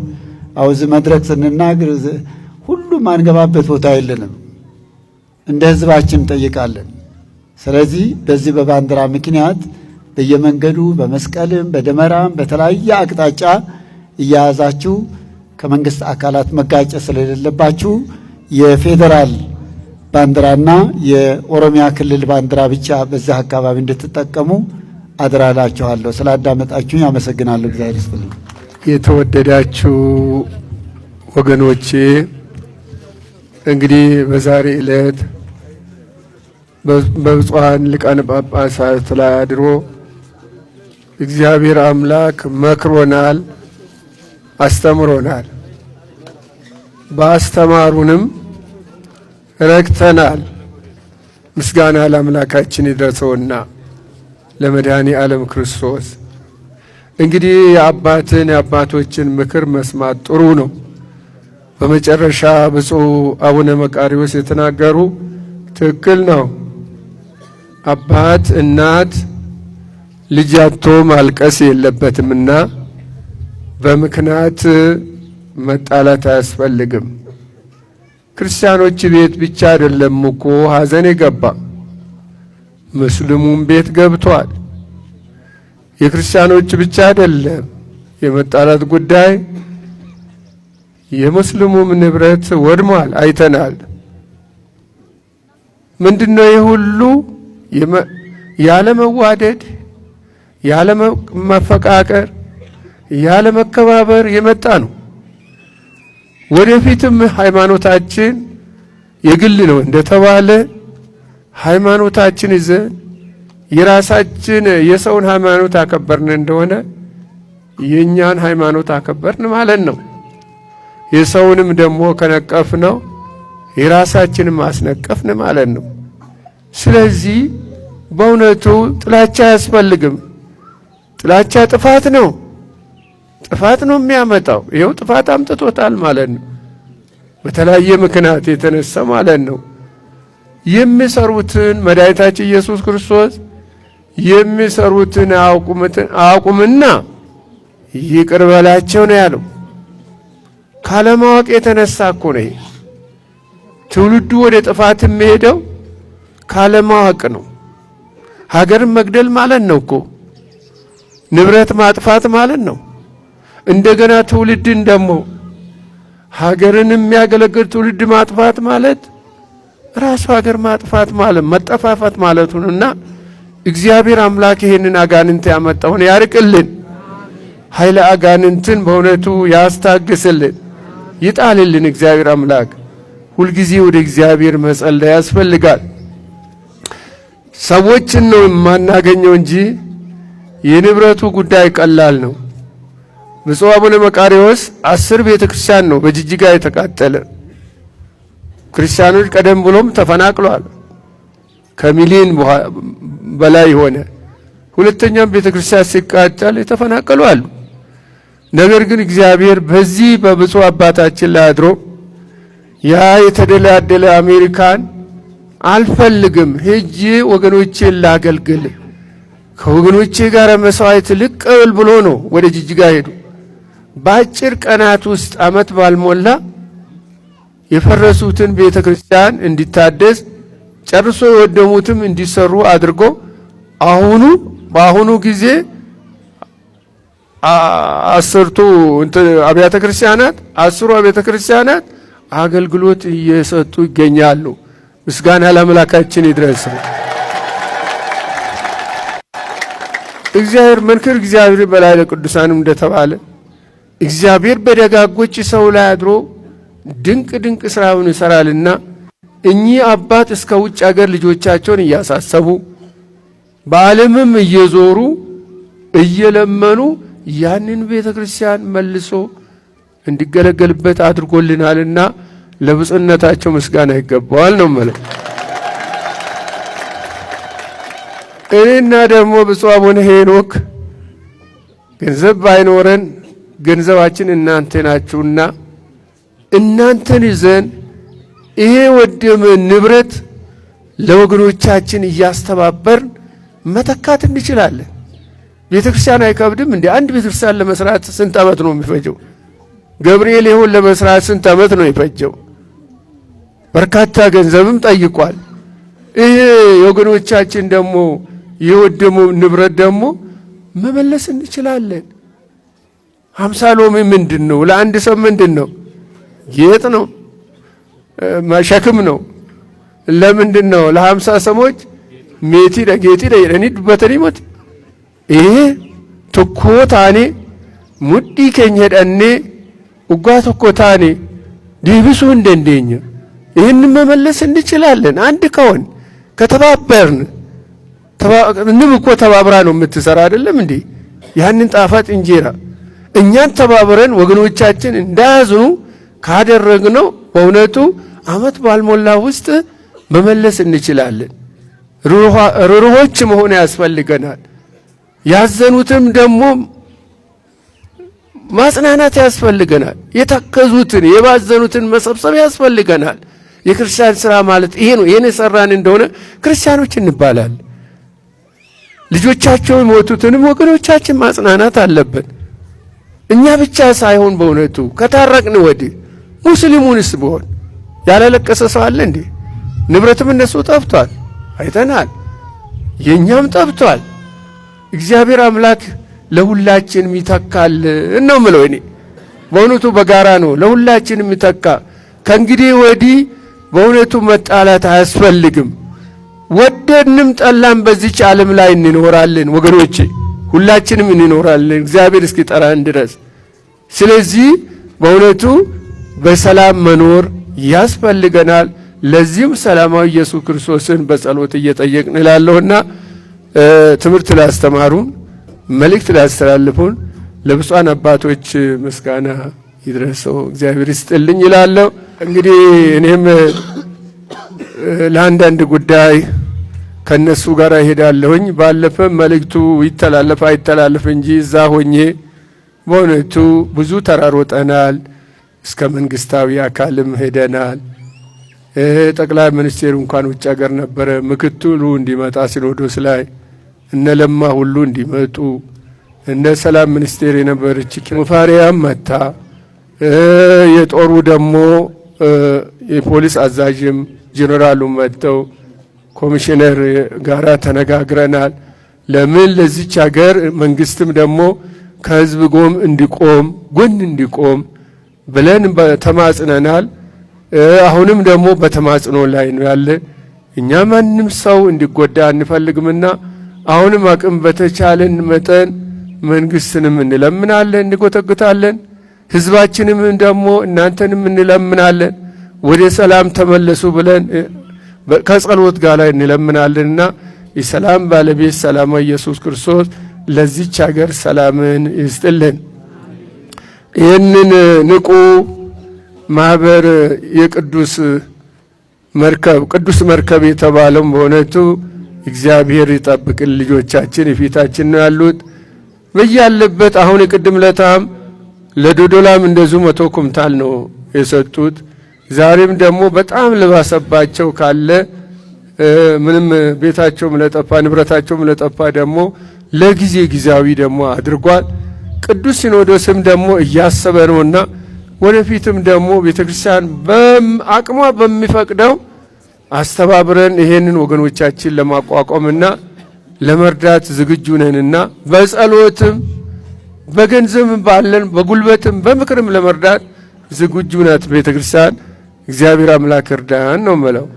አውዝ መድረክ ስንናገር ሁሉም አንገባበት ቦታ የለንም፣ እንደ ህዝባችን እንጠይቃለን። ስለዚህ በዚህ በባንዲራ ምክንያት በየመንገዱ በመስቀልም በደመራም በተለያየ አቅጣጫ እያያዛችሁ ከመንግስት አካላት መጋጨት ስለሌለባችሁ የፌዴራል ባንዲራና የኦሮሚያ ክልል ባንዲራ ብቻ በዛ አካባቢ እንድትጠቀሙ አድራላችኋለሁ። ስላዳመጣችሁኝ አመሰግናለሁ። እግዚአብሔር ይስጥልኝ። የተወደዳችሁ ወገኖቼ እንግዲህ በዛሬ ዕለት በብፁዓን ሊቃነ ጳጳሳት ላይ አድሮ እግዚአብሔር አምላክ መክሮናል፣ አስተምሮናል። በአስተማሩንም ረክተናል። ምስጋና ለአምላካችን ይድረሰውና ለመድኃኔ ዓለም ክርስቶስ። እንግዲህ የአባቶችን ምክር መስማት ጥሩ ነው። በመጨረሻ ብፁዕ አቡነ መቃርዮስ የተናገሩ ትክክል ነው። አባት እናት ልጅ አጥቶ ማልቀስ የለበትምና በምክንያት መጣላት አያስፈልግም። ክርስቲያኖች ቤት ብቻ አይደለም እኮ ሐዘን የገባ ሙስሊሙም ቤት ገብቷል። የክርስቲያኖች ብቻ አይደለም የመጣላት ጉዳይ፣ የሙስሊሙም ንብረት ወድሟል፣ አይተናል። ምንድነው የሁሉ ያለ መዋደድ፣ ያለ መፈቃቀር፣ ያለ መከባበር የመጣ ነው። ወደፊትም ሃይማኖታችን የግል ነው እንደተባለ ሃይማኖታችን ይዘን የራሳችን የሰውን ሃይማኖት አከበርን እንደሆነ የኛን ሃይማኖት አከበርን ማለት ነው። የሰውንም ደግሞ ከነቀፍነው የራሳችንን ማስነቀፍን ማለት ነው። ስለዚህ በእውነቱ ጥላቻ አያስፈልግም። ጥላቻ ጥፋት ነው፣ ጥፋት ነው የሚያመጣው። ይኸው ጥፋት አምጥቶታል ማለት ነው። በተለያየ ምክንያት የተነሳ ማለት ነው። የሚሰሩትን መድኃኒታችን ኢየሱስ ክርስቶስ የሚሰሩትን አያውቁምና ይቅር በላቸው ነው ያለው። ካለማወቅ የተነሳ እኮ ነው ትውልዱ ወደ ጥፋት የሚሄደው፣ ካለማወቅ ነው። ሀገርን መግደል ማለት ነው እኮ ንብረት ማጥፋት ማለት ነው። እንደገና ትውልድን ደግሞ ሀገርን የሚያገለግል ትውልድ ማጥፋት ማለት ራሱ ሀገር ማጥፋት ማለት መጠፋፋት ማለት ነውና እግዚአብሔር አምላክ ይሄንን አጋንንት ያመጣውን ያርቅልን። ኃይለ አጋንንትን በእውነቱ ያስታግስልን፣ ይጣልልን። እግዚአብሔር አምላክ ሁልጊዜ ወደ እግዚአብሔር መጸለይ ያስፈልጋል። ሰዎችን ነው የማናገኘው እንጂ የንብረቱ ጉዳይ ቀላል ነው። ብፁዕ አቡነ መቃርዮስ 10 ቤተ ክርስቲያን ነው በጅጅጋ የተቃጠለ። ክርስቲያኖች ቀደም ብሎም ተፈናቅለዋል። ከሚሊዮን በላይ ሆነ። ሁለተኛም ቤተ ክርስቲያን ሲቃጠል የተፈናቀሉ አሉ። ነገር ግን እግዚአብሔር በዚህ በብፁዕ አባታችን ላይ አድሮ ያ የተደላደለ አሜሪካን አልፈልግም፣ ሄጄ ወገኖቼን ላገልግል፣ ከወገኖቼ ጋር መስዋዕት ልቀበል ብሎ ነው ወደ ጅጅጋ ሄዱ። በአጭር ቀናት ውስጥ ዓመት ባልሞላ የፈረሱትን ቤተ ክርስቲያን እንዲታደስ ጨርሶ የወደሙትም እንዲሰሩ አድርጎ በአሁኑ ጊዜ 10 አብያተ ክርስቲያናት 10 አብያተ ክርስቲያናት አገልግሎት እየሰጡ ይገኛሉ። ምስጋና ለአምላካችን ይድረስ። እግዚአብሔር መንክር እግዚአብሔር በላይ ለቅዱሳንም እንደተባለ እግዚአብሔር በደጋጎች ሰው ላይ አድሮ ድንቅ ድንቅ ስራውን ይሰራልና እኚህ አባት እስከ ውጭ ሀገር ልጆቻቸውን እያሳሰቡ በዓለምም እየዞሩ እየለመኑ ያንን ቤተ ክርስቲያን መልሶ እንዲገለገልበት አድርጎልናልና ለብፁዕነታቸው ምስጋና ይገባዋል ነው ማለት። እኔና ደግሞ ብፁዕ አቡነ ሄኖክ ገንዘብ ባይኖረን ገንዘባችን እናንተ ናችሁና እናንተን ይዘን ይሄ ወደመ ንብረት ለወገኖቻችን እያስተባበርን መተካት እንችላለን። ቤተክርስቲያን አይከብድም እንዴ? አንድ ቤተክርስቲያን ለመስራት ስንት ዓመት ነው የሚፈጀው? ገብርኤል ይሁን ለመስራት ስንት ዓመት ነው የፈጀው? በርካታ ገንዘብም ጠይቋል። ይሄ የወገኖቻችን ደግሞ የወደሙ ንብረት ደግሞ መመለስ እንችላለን። 50 ሎሚ ምንድን ነው? ለአንድ ሰው ምንድን ነው? ጌጥ ነው፣ መሸክም ነው። ለምንድነው ለ50 ሰሞች ሜቲ ደጌቲ ደይረኒ ዱበተኒ ሞት ይሄ tokko taane mudhii keenya hidhannee waggaa tokko taane deebisuu hin dandeenya ይህንን መመለስ እንችላለን አንድ ከሆን ከተባበርን ንብ እኮ ተባብራ ነው የምትሰራ አይደለም እንዴ ያንን ጣፋጭ እንጀራ እኛን ተባብረን ወገኖቻችን እንዳያዝኑ ካደረግነው በእውነቱ አመት ባልሞላ ውስጥ መመለስ እንችላለን ሩህሩሆች መሆን ያስፈልገናል ያዘኑትም ደግሞ ማጽናናት ያስፈልገናል የተከዙትን የባዘኑትን መሰብሰብ ያስፈልገናል የክርስቲያን ሥራ ማለት ይሄ ነው የኔ ሰራን እንደሆነ ክርስቲያኖች እንባላለን ልጆቻቸው ሞቱትንም ወገኖቻችን ማጽናናት አለበት እኛ ብቻ ሳይሆን በእውነቱ ከታረቅን ወዲህ ሙስሊሙንስ ቢሆን ያላለቀሰ ሰው አለ እንዴ ንብረትም እነሱ ጠፍቷል አይተናል የኛም ጠፍቷል እግዚአብሔር አምላክ ለሁላችን የሚተካል ነው ምለው እኔ በእውነቱ በጋራ ነው ለሁላችን የሚተካ ከእንግዲህ ወዲህ በእውነቱ መጣላት አያስፈልግም ወደድንም ጠላም በዚህ ዓለም ላይ እንኖራለን ወገኖቼ ሁላችንም እንኖራለን እግዚአብሔር እስኪጠራን ድረስ ስለዚህ በእውነቱ በሰላም መኖር ያስፈልገናል ለዚህም ሰላማዊ ኢየሱስ ክርስቶስን በጸሎት እየጠየቅን እላለሁና ትምህርት ላስተማሩን መልእክት ላስተላልፉን ለብፁዓን አባቶች ምስጋና ይድረሰው እግዚአብሔር ይስጥልኝ ይላለሁ እንግዲህ እኔም ለአንዳንድ ጉዳይ ከነሱ ጋር እሄዳለሁኝ ባለፈ መልእክቱ ይተላለፍ አይተላለፍ እንጂ እዛ ሆኜ በእውነቱ ብዙ ተራሮጠናል እስከ መንግስታዊ አካልም ሄደናል ጠቅላይ ሚኒስቴሩ እንኳን ውጭ ሀገር ነበረ ምክትሉ እንዲመጣ ሲኖዶስ ላይ እነ ለማ ሁሉ እንዲመጡ እነ ሰላም ሚኒስቴር የነበረች ሙፋሪያም መጣ የጦሩ ደግሞ የፖሊስ አዛዥም ጄኔራሉ መጥተው ኮሚሽነር ጋራ ተነጋግረናል ለምን ለዚች ሀገር መንግስትም ደግሞ ከህዝብ ጎን እንዲቆም ብለን ተማጽነናል አሁንም ደግሞ በተማጽኖ ላይ ነው ያለ እኛ ማንንም ሰው እንዲጎዳ አንፈልግምና አሁንም አቅም በተቻለን መጠን መንግስትንም እንለምናለን እንጎተግታለን ህዝባችንም ደግሞ እናንተንም እንለምናለን ወደ ሰላም ተመለሱ ብለን ከጸሎት ጋር ላይ እንለምናለንና የሰላም ባለቤት ሰላማዊ ኢየሱስ ክርስቶስ ለዚች ሀገር ሰላምን ይስጥልን ይህንን ንቁ ማህበር የቅዱስ መርከብ የተባለው በእውነቱ እግዚአብሔር ይጠብቅልን ልጆቻችን የፊታችን ነው ያሉት በያለበት አሁን የቅድም ለታም ለዶዶላም እንደዚሁ 100 ኩንታል ነው የሰጡት ዛሬም ደግሞ በጣም ለባሰባቸው ካለ ምንም ቤታቸውም ለጠፋ ንብረታቸውም ለጠፋ ደግሞ ጊዜያዊ ደግሞ አድርጓል ቅዱስ ሲኖዶስም ደግሞ እያሰበ ነውና ወደፊትም ደግሞ ቤተክርስቲያን በአቅሟ በሚፈቅደው አስተባብረን ይሄንን ወገኖቻችን ለማቋቋምና ለመርዳት ዝግጁ ነንና በጸሎትም በገንዘብም ባለን በጉልበትም በምክርም ለመርዳት ዝግጁ ናት ቤተክርስቲያን እግዚአብሔር አምላክ እርዳን ነው ማለት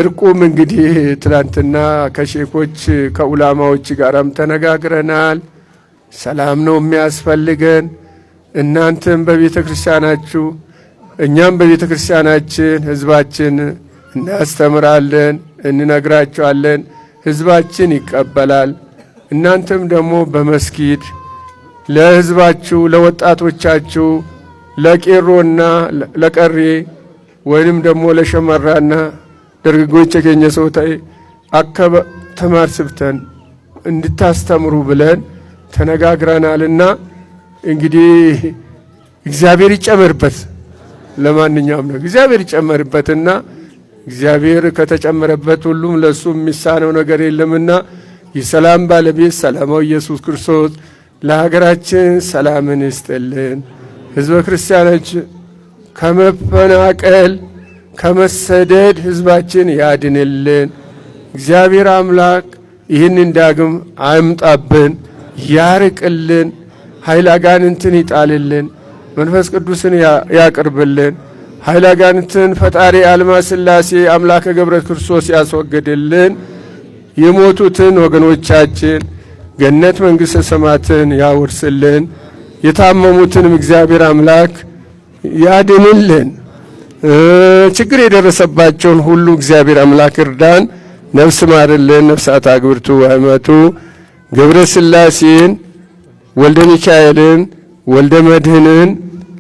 እርቁም እንግዲህ ትላንትና ከሼኮች ከኡላማዎች ጋርም ተነጋግረናል ሰላም ነው የሚያስፈልገን እናንተም በቤተክርስቲያናችሁ እኛም በቤተክርስቲያናችን ህዝባችን እናስተምራለን እንነግራቸዋለን ህዝባችን ይቀበላል እናንተም ደግሞ በመስጊድ ለህዝባችሁ ለወጣቶቻችሁ ለቄሮና ለቀሬ ወይንም ደግሞ ለሸመራና ደርግጎች የገኘ ሰውታይ አከበ ተማር ስብተን እንድታስተምሩ ብለን ተነጋግረናልና እንግዲህ እግዚአብሔር ይጨመርበት ለማንኛውም ነው እግዚአብሔር ይጨመርበትና እግዚአብሔር ከተጨመረበት ሁሉም ለሱ የሚሳነው ነገር የለምና የሰላም ባለቤት ሰላማዊ ኢየሱስ ክርስቶስ ለሀገራችን ሰላምን ይስጥልን ህዝበ ክርስቲያኖች ከመፈናቀል ከመሰደድ ህዝባችን ያድንልን እግዚአብሔር አምላክ ይህንን ዳግም አይምጣብን ያርቅልን ኃይለ አጋንንትን ይጣልልን መንፈስ ቅዱስን ያቅርብልን ኃይለ አጋንንትን ፈጣሪ አልማዝ ሥላሴ አምላከ ገብረ ክርስቶስ ያስወግድልን። የሞቱትን ወገኖቻችን ገነት መንግሥተ ሰማያትን ያወርስልን። የታመሙትንም እግዚአብሔር አምላክ ያድንልን። ችግር የደረሰባቸውን ሁሉ እግዚአብሔር አምላክ እርዳን። ነፍስ ማርልን። ነፍሳት አግብርቱ አይመቱ ገብረ ሥላሴን፣ ወልደ ሚካኤልን፣ ወልደ መድህንን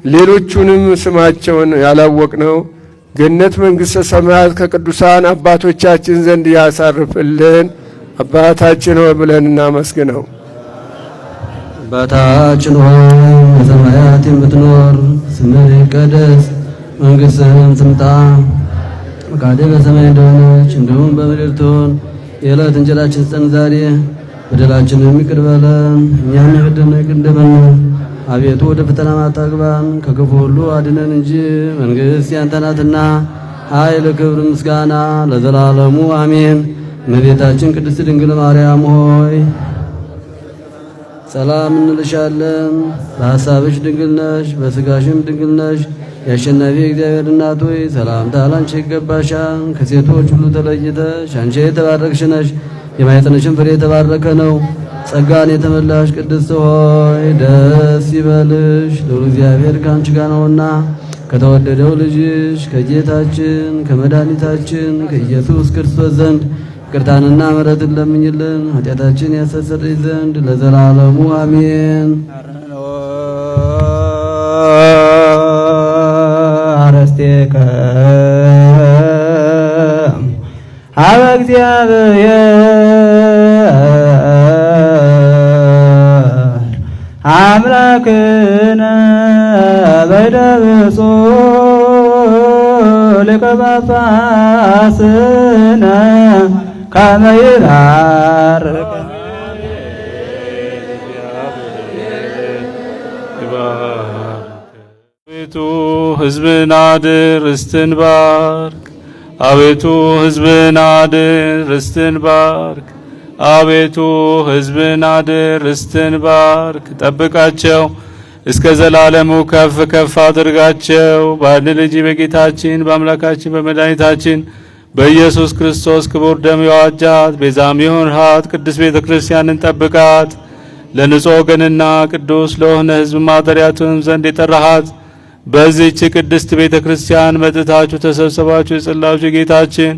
ሌሎቹንም ስማቸውን ያላወቅነው ገነት መንግሥተ ሰማያት ከቅዱሳን አባቶቻችን ዘንድ ያሳርፍልን። አባታችን ሆይ ብለን እናመስግነው። አባታችን ሆይ በሰማያት የምትኖር ስምህ ይቀደስ፣ መንግሥትህም ትምጣ፣ ፈቃድህ በሰማይ እንደሆነች እንዲሁም በምድር ትሁን። የዕለት እንጀራችንን ስጠን ዛሬ፣ በደላችንን ይቅር በለን እኛም የበደልነውን ይቅር እንደምንል። አቤቱ ወደ ፈተና አታግባን፣ ከክፉ ሁሉ አድነን እንጂ መንግሥት ያንተ ናትና፣ ኃይል፣ ክብር፣ ምስጋና ለዘላለሙ አሜን። እመቤታችን ቅድስት ድንግል ማርያም ሆይ ሰላም እንልሻለን። በሐሳብሽ ድንግል ነሽ፣ በሥጋሽም ድንግል ነሽ። የአሸናፊ እግዚአብሔር እናት ሆይ ሰላምታ ላንቺ ይገባሻል። ከሴቶች ሁሉ ተለይተሽ አንቺ የተባረክሽ ነሽ፣ የማኅፀንሽም ፍሬ የተባረከ ነው። ጸጋን የተመላሽ ቅድስት ሆይ ደስ ይበልሽ፣ ልዑል እግዚአብሔር ከአንቺ ጋር ነውና ከተወደደው ልጅሽ ከጌታችን ከመድኃኒታችን ከኢየሱስ ክርስቶስ ዘንድ ይቅርታንና ምሕረትን ለምኝልን ኃጢአታችን ያስተሰርይ ዘንድ ለዘላለሙ አሜን። አረስቴከ ሀበ እግዚአብሔር አምላክነ በደብጾ ሊቀ ጳጳስነ ከመ ይባርክ አቤቱ ሕዝብን አድር ርስትን ባርክ። አቤቱ ሕዝብን አድር ርስትን ባርክ። አቤቱ ሕዝብን አድር ርስትን ባርክ። ጠብቃቸው እስከ ዘላለሙ ከፍ ከፍ አድርጋቸው። በአንድ ልጅ በጌታችን በአምላካችን በመድኃኒታችን በኢየሱስ ክርስቶስ ክቡር ደም የዋጃት ቤዛም የሆንሃት ቅድስት ቤተ ክርስቲያንን ጠብቃት። ለንጹሕ ወገንና ቅዱስ ለሆነ ሕዝብ ማደሪያ ትሆን ዘንድ የጠራሃት በዚህች ቅድስት ቤተ ክርስቲያን መጥታችሁ ተሰብስባችሁ የጸላችሁ ጌታችን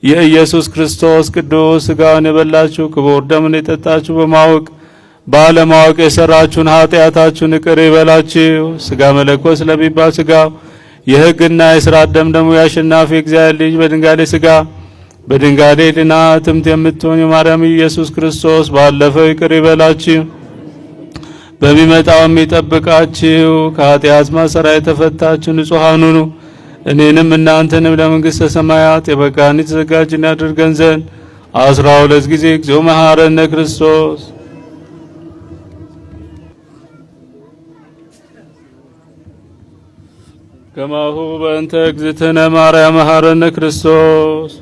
የኢየሱስ ክርስቶስ ቅዱስ ሥጋውን የበላችሁ ክቡር ደሙን የጠጣችሁ በማወቅ ባለማወቅ የሰራችሁን ኃጢአታችሁን ይቅር ይበላችሁ። ሥጋ መለኮት ስለሚባል ሥጋው የሕግና የሥርዓት ደም ደግሞ የአሸናፊ እግዚአብሔር ልጅ በድንጋሌ ሥጋ በድንጋሌ ድና ትምት የምትሆን የማርያም ኢየሱስ ክርስቶስ ባለፈው ይቅር ይበላችሁ፣ በሚመጣውም ይጠብቃችሁ። ከኃጢአት ማሰሪያ የተፈታችሁ ንጹሐን ሁኑ። እኔንም እናንተንም ለመንግሥተ ሰማያት የበቃን የተዘጋጅን ያድርገን ዘንድ 12 ጊዜ እግዚኦ መሐረነ ክርስቶስ ከማሁ በእንተ እግዝእትነ ማርያም መሐረነ ክርስቶስ።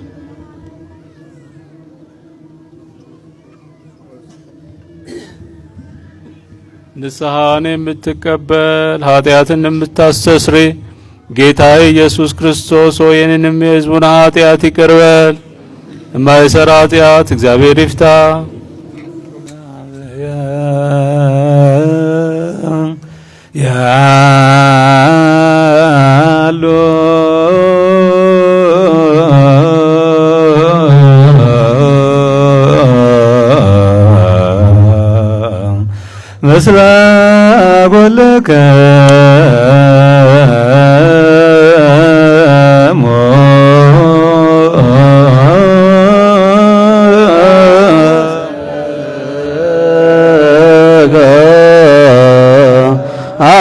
ንስሐን የምትቀበል ኃጢአትን የምታስተስሪ ጌታዬ ኢየሱስ ክርስቶስ ሆይ የእኔንም የሕዝቡን ኃጢአት ይቅር በል። የማይሠራ ኃጢአት እግዚአብሔር ይፍታ። ያሉ ምስለ ጐልከ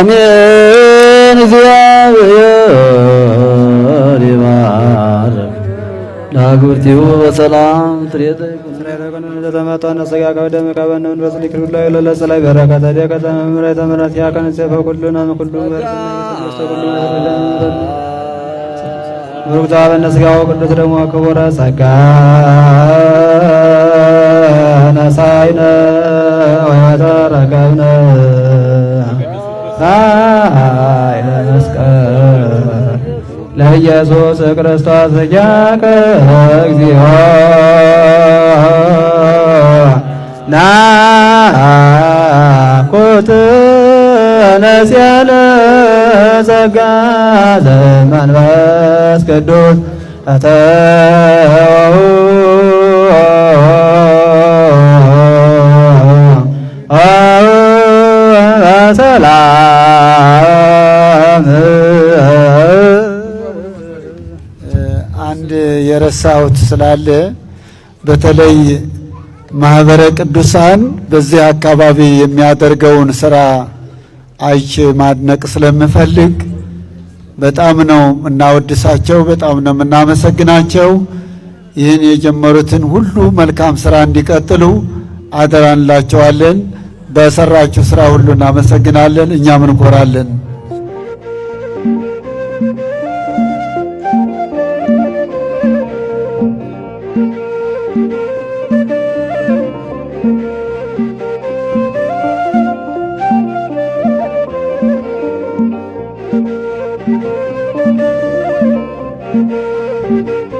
አሜን። እግዚአብሔር ይባርክ ለአግብርቲሁ በሰላም ትሬተ ተመጣነ ሥጋ ከደም ከበነን በስሊክ ላይ ለለሰላይ በረከተ ደከተ መምረተ ምረት ያከን ሰፈኩሉና መኩሉ ብሩክታ በነስጋው ቅዱስ ደግሞ ክቡረ ጸጋ ነሳይነ ወተረከብነ ኃይለ መስቀል ለኢየሱስ ክርስቶስ ያከ እግዚኦ ናኩት ነስያለ ጸጋ ዘመንፈስ ቅዱስ አተው ሰላም። አንድ የረሳሁት ስላለ በተለይ ማህበረ ቅዱሳን በዚህ አካባቢ የሚያደርገውን ስራ አይቼ ማድነቅ ስለምፈልግ በጣም ነው እናወድሳቸው፣ በጣም ነው እናመሰግናቸው። ይህን የጀመሩትን ሁሉ መልካም ስራ እንዲቀጥሉ አደራ እንላቸዋለን። በሰራችሁ ስራ ሁሉ እናመሰግናለን፣ እኛም እንኮራለን። Thank you.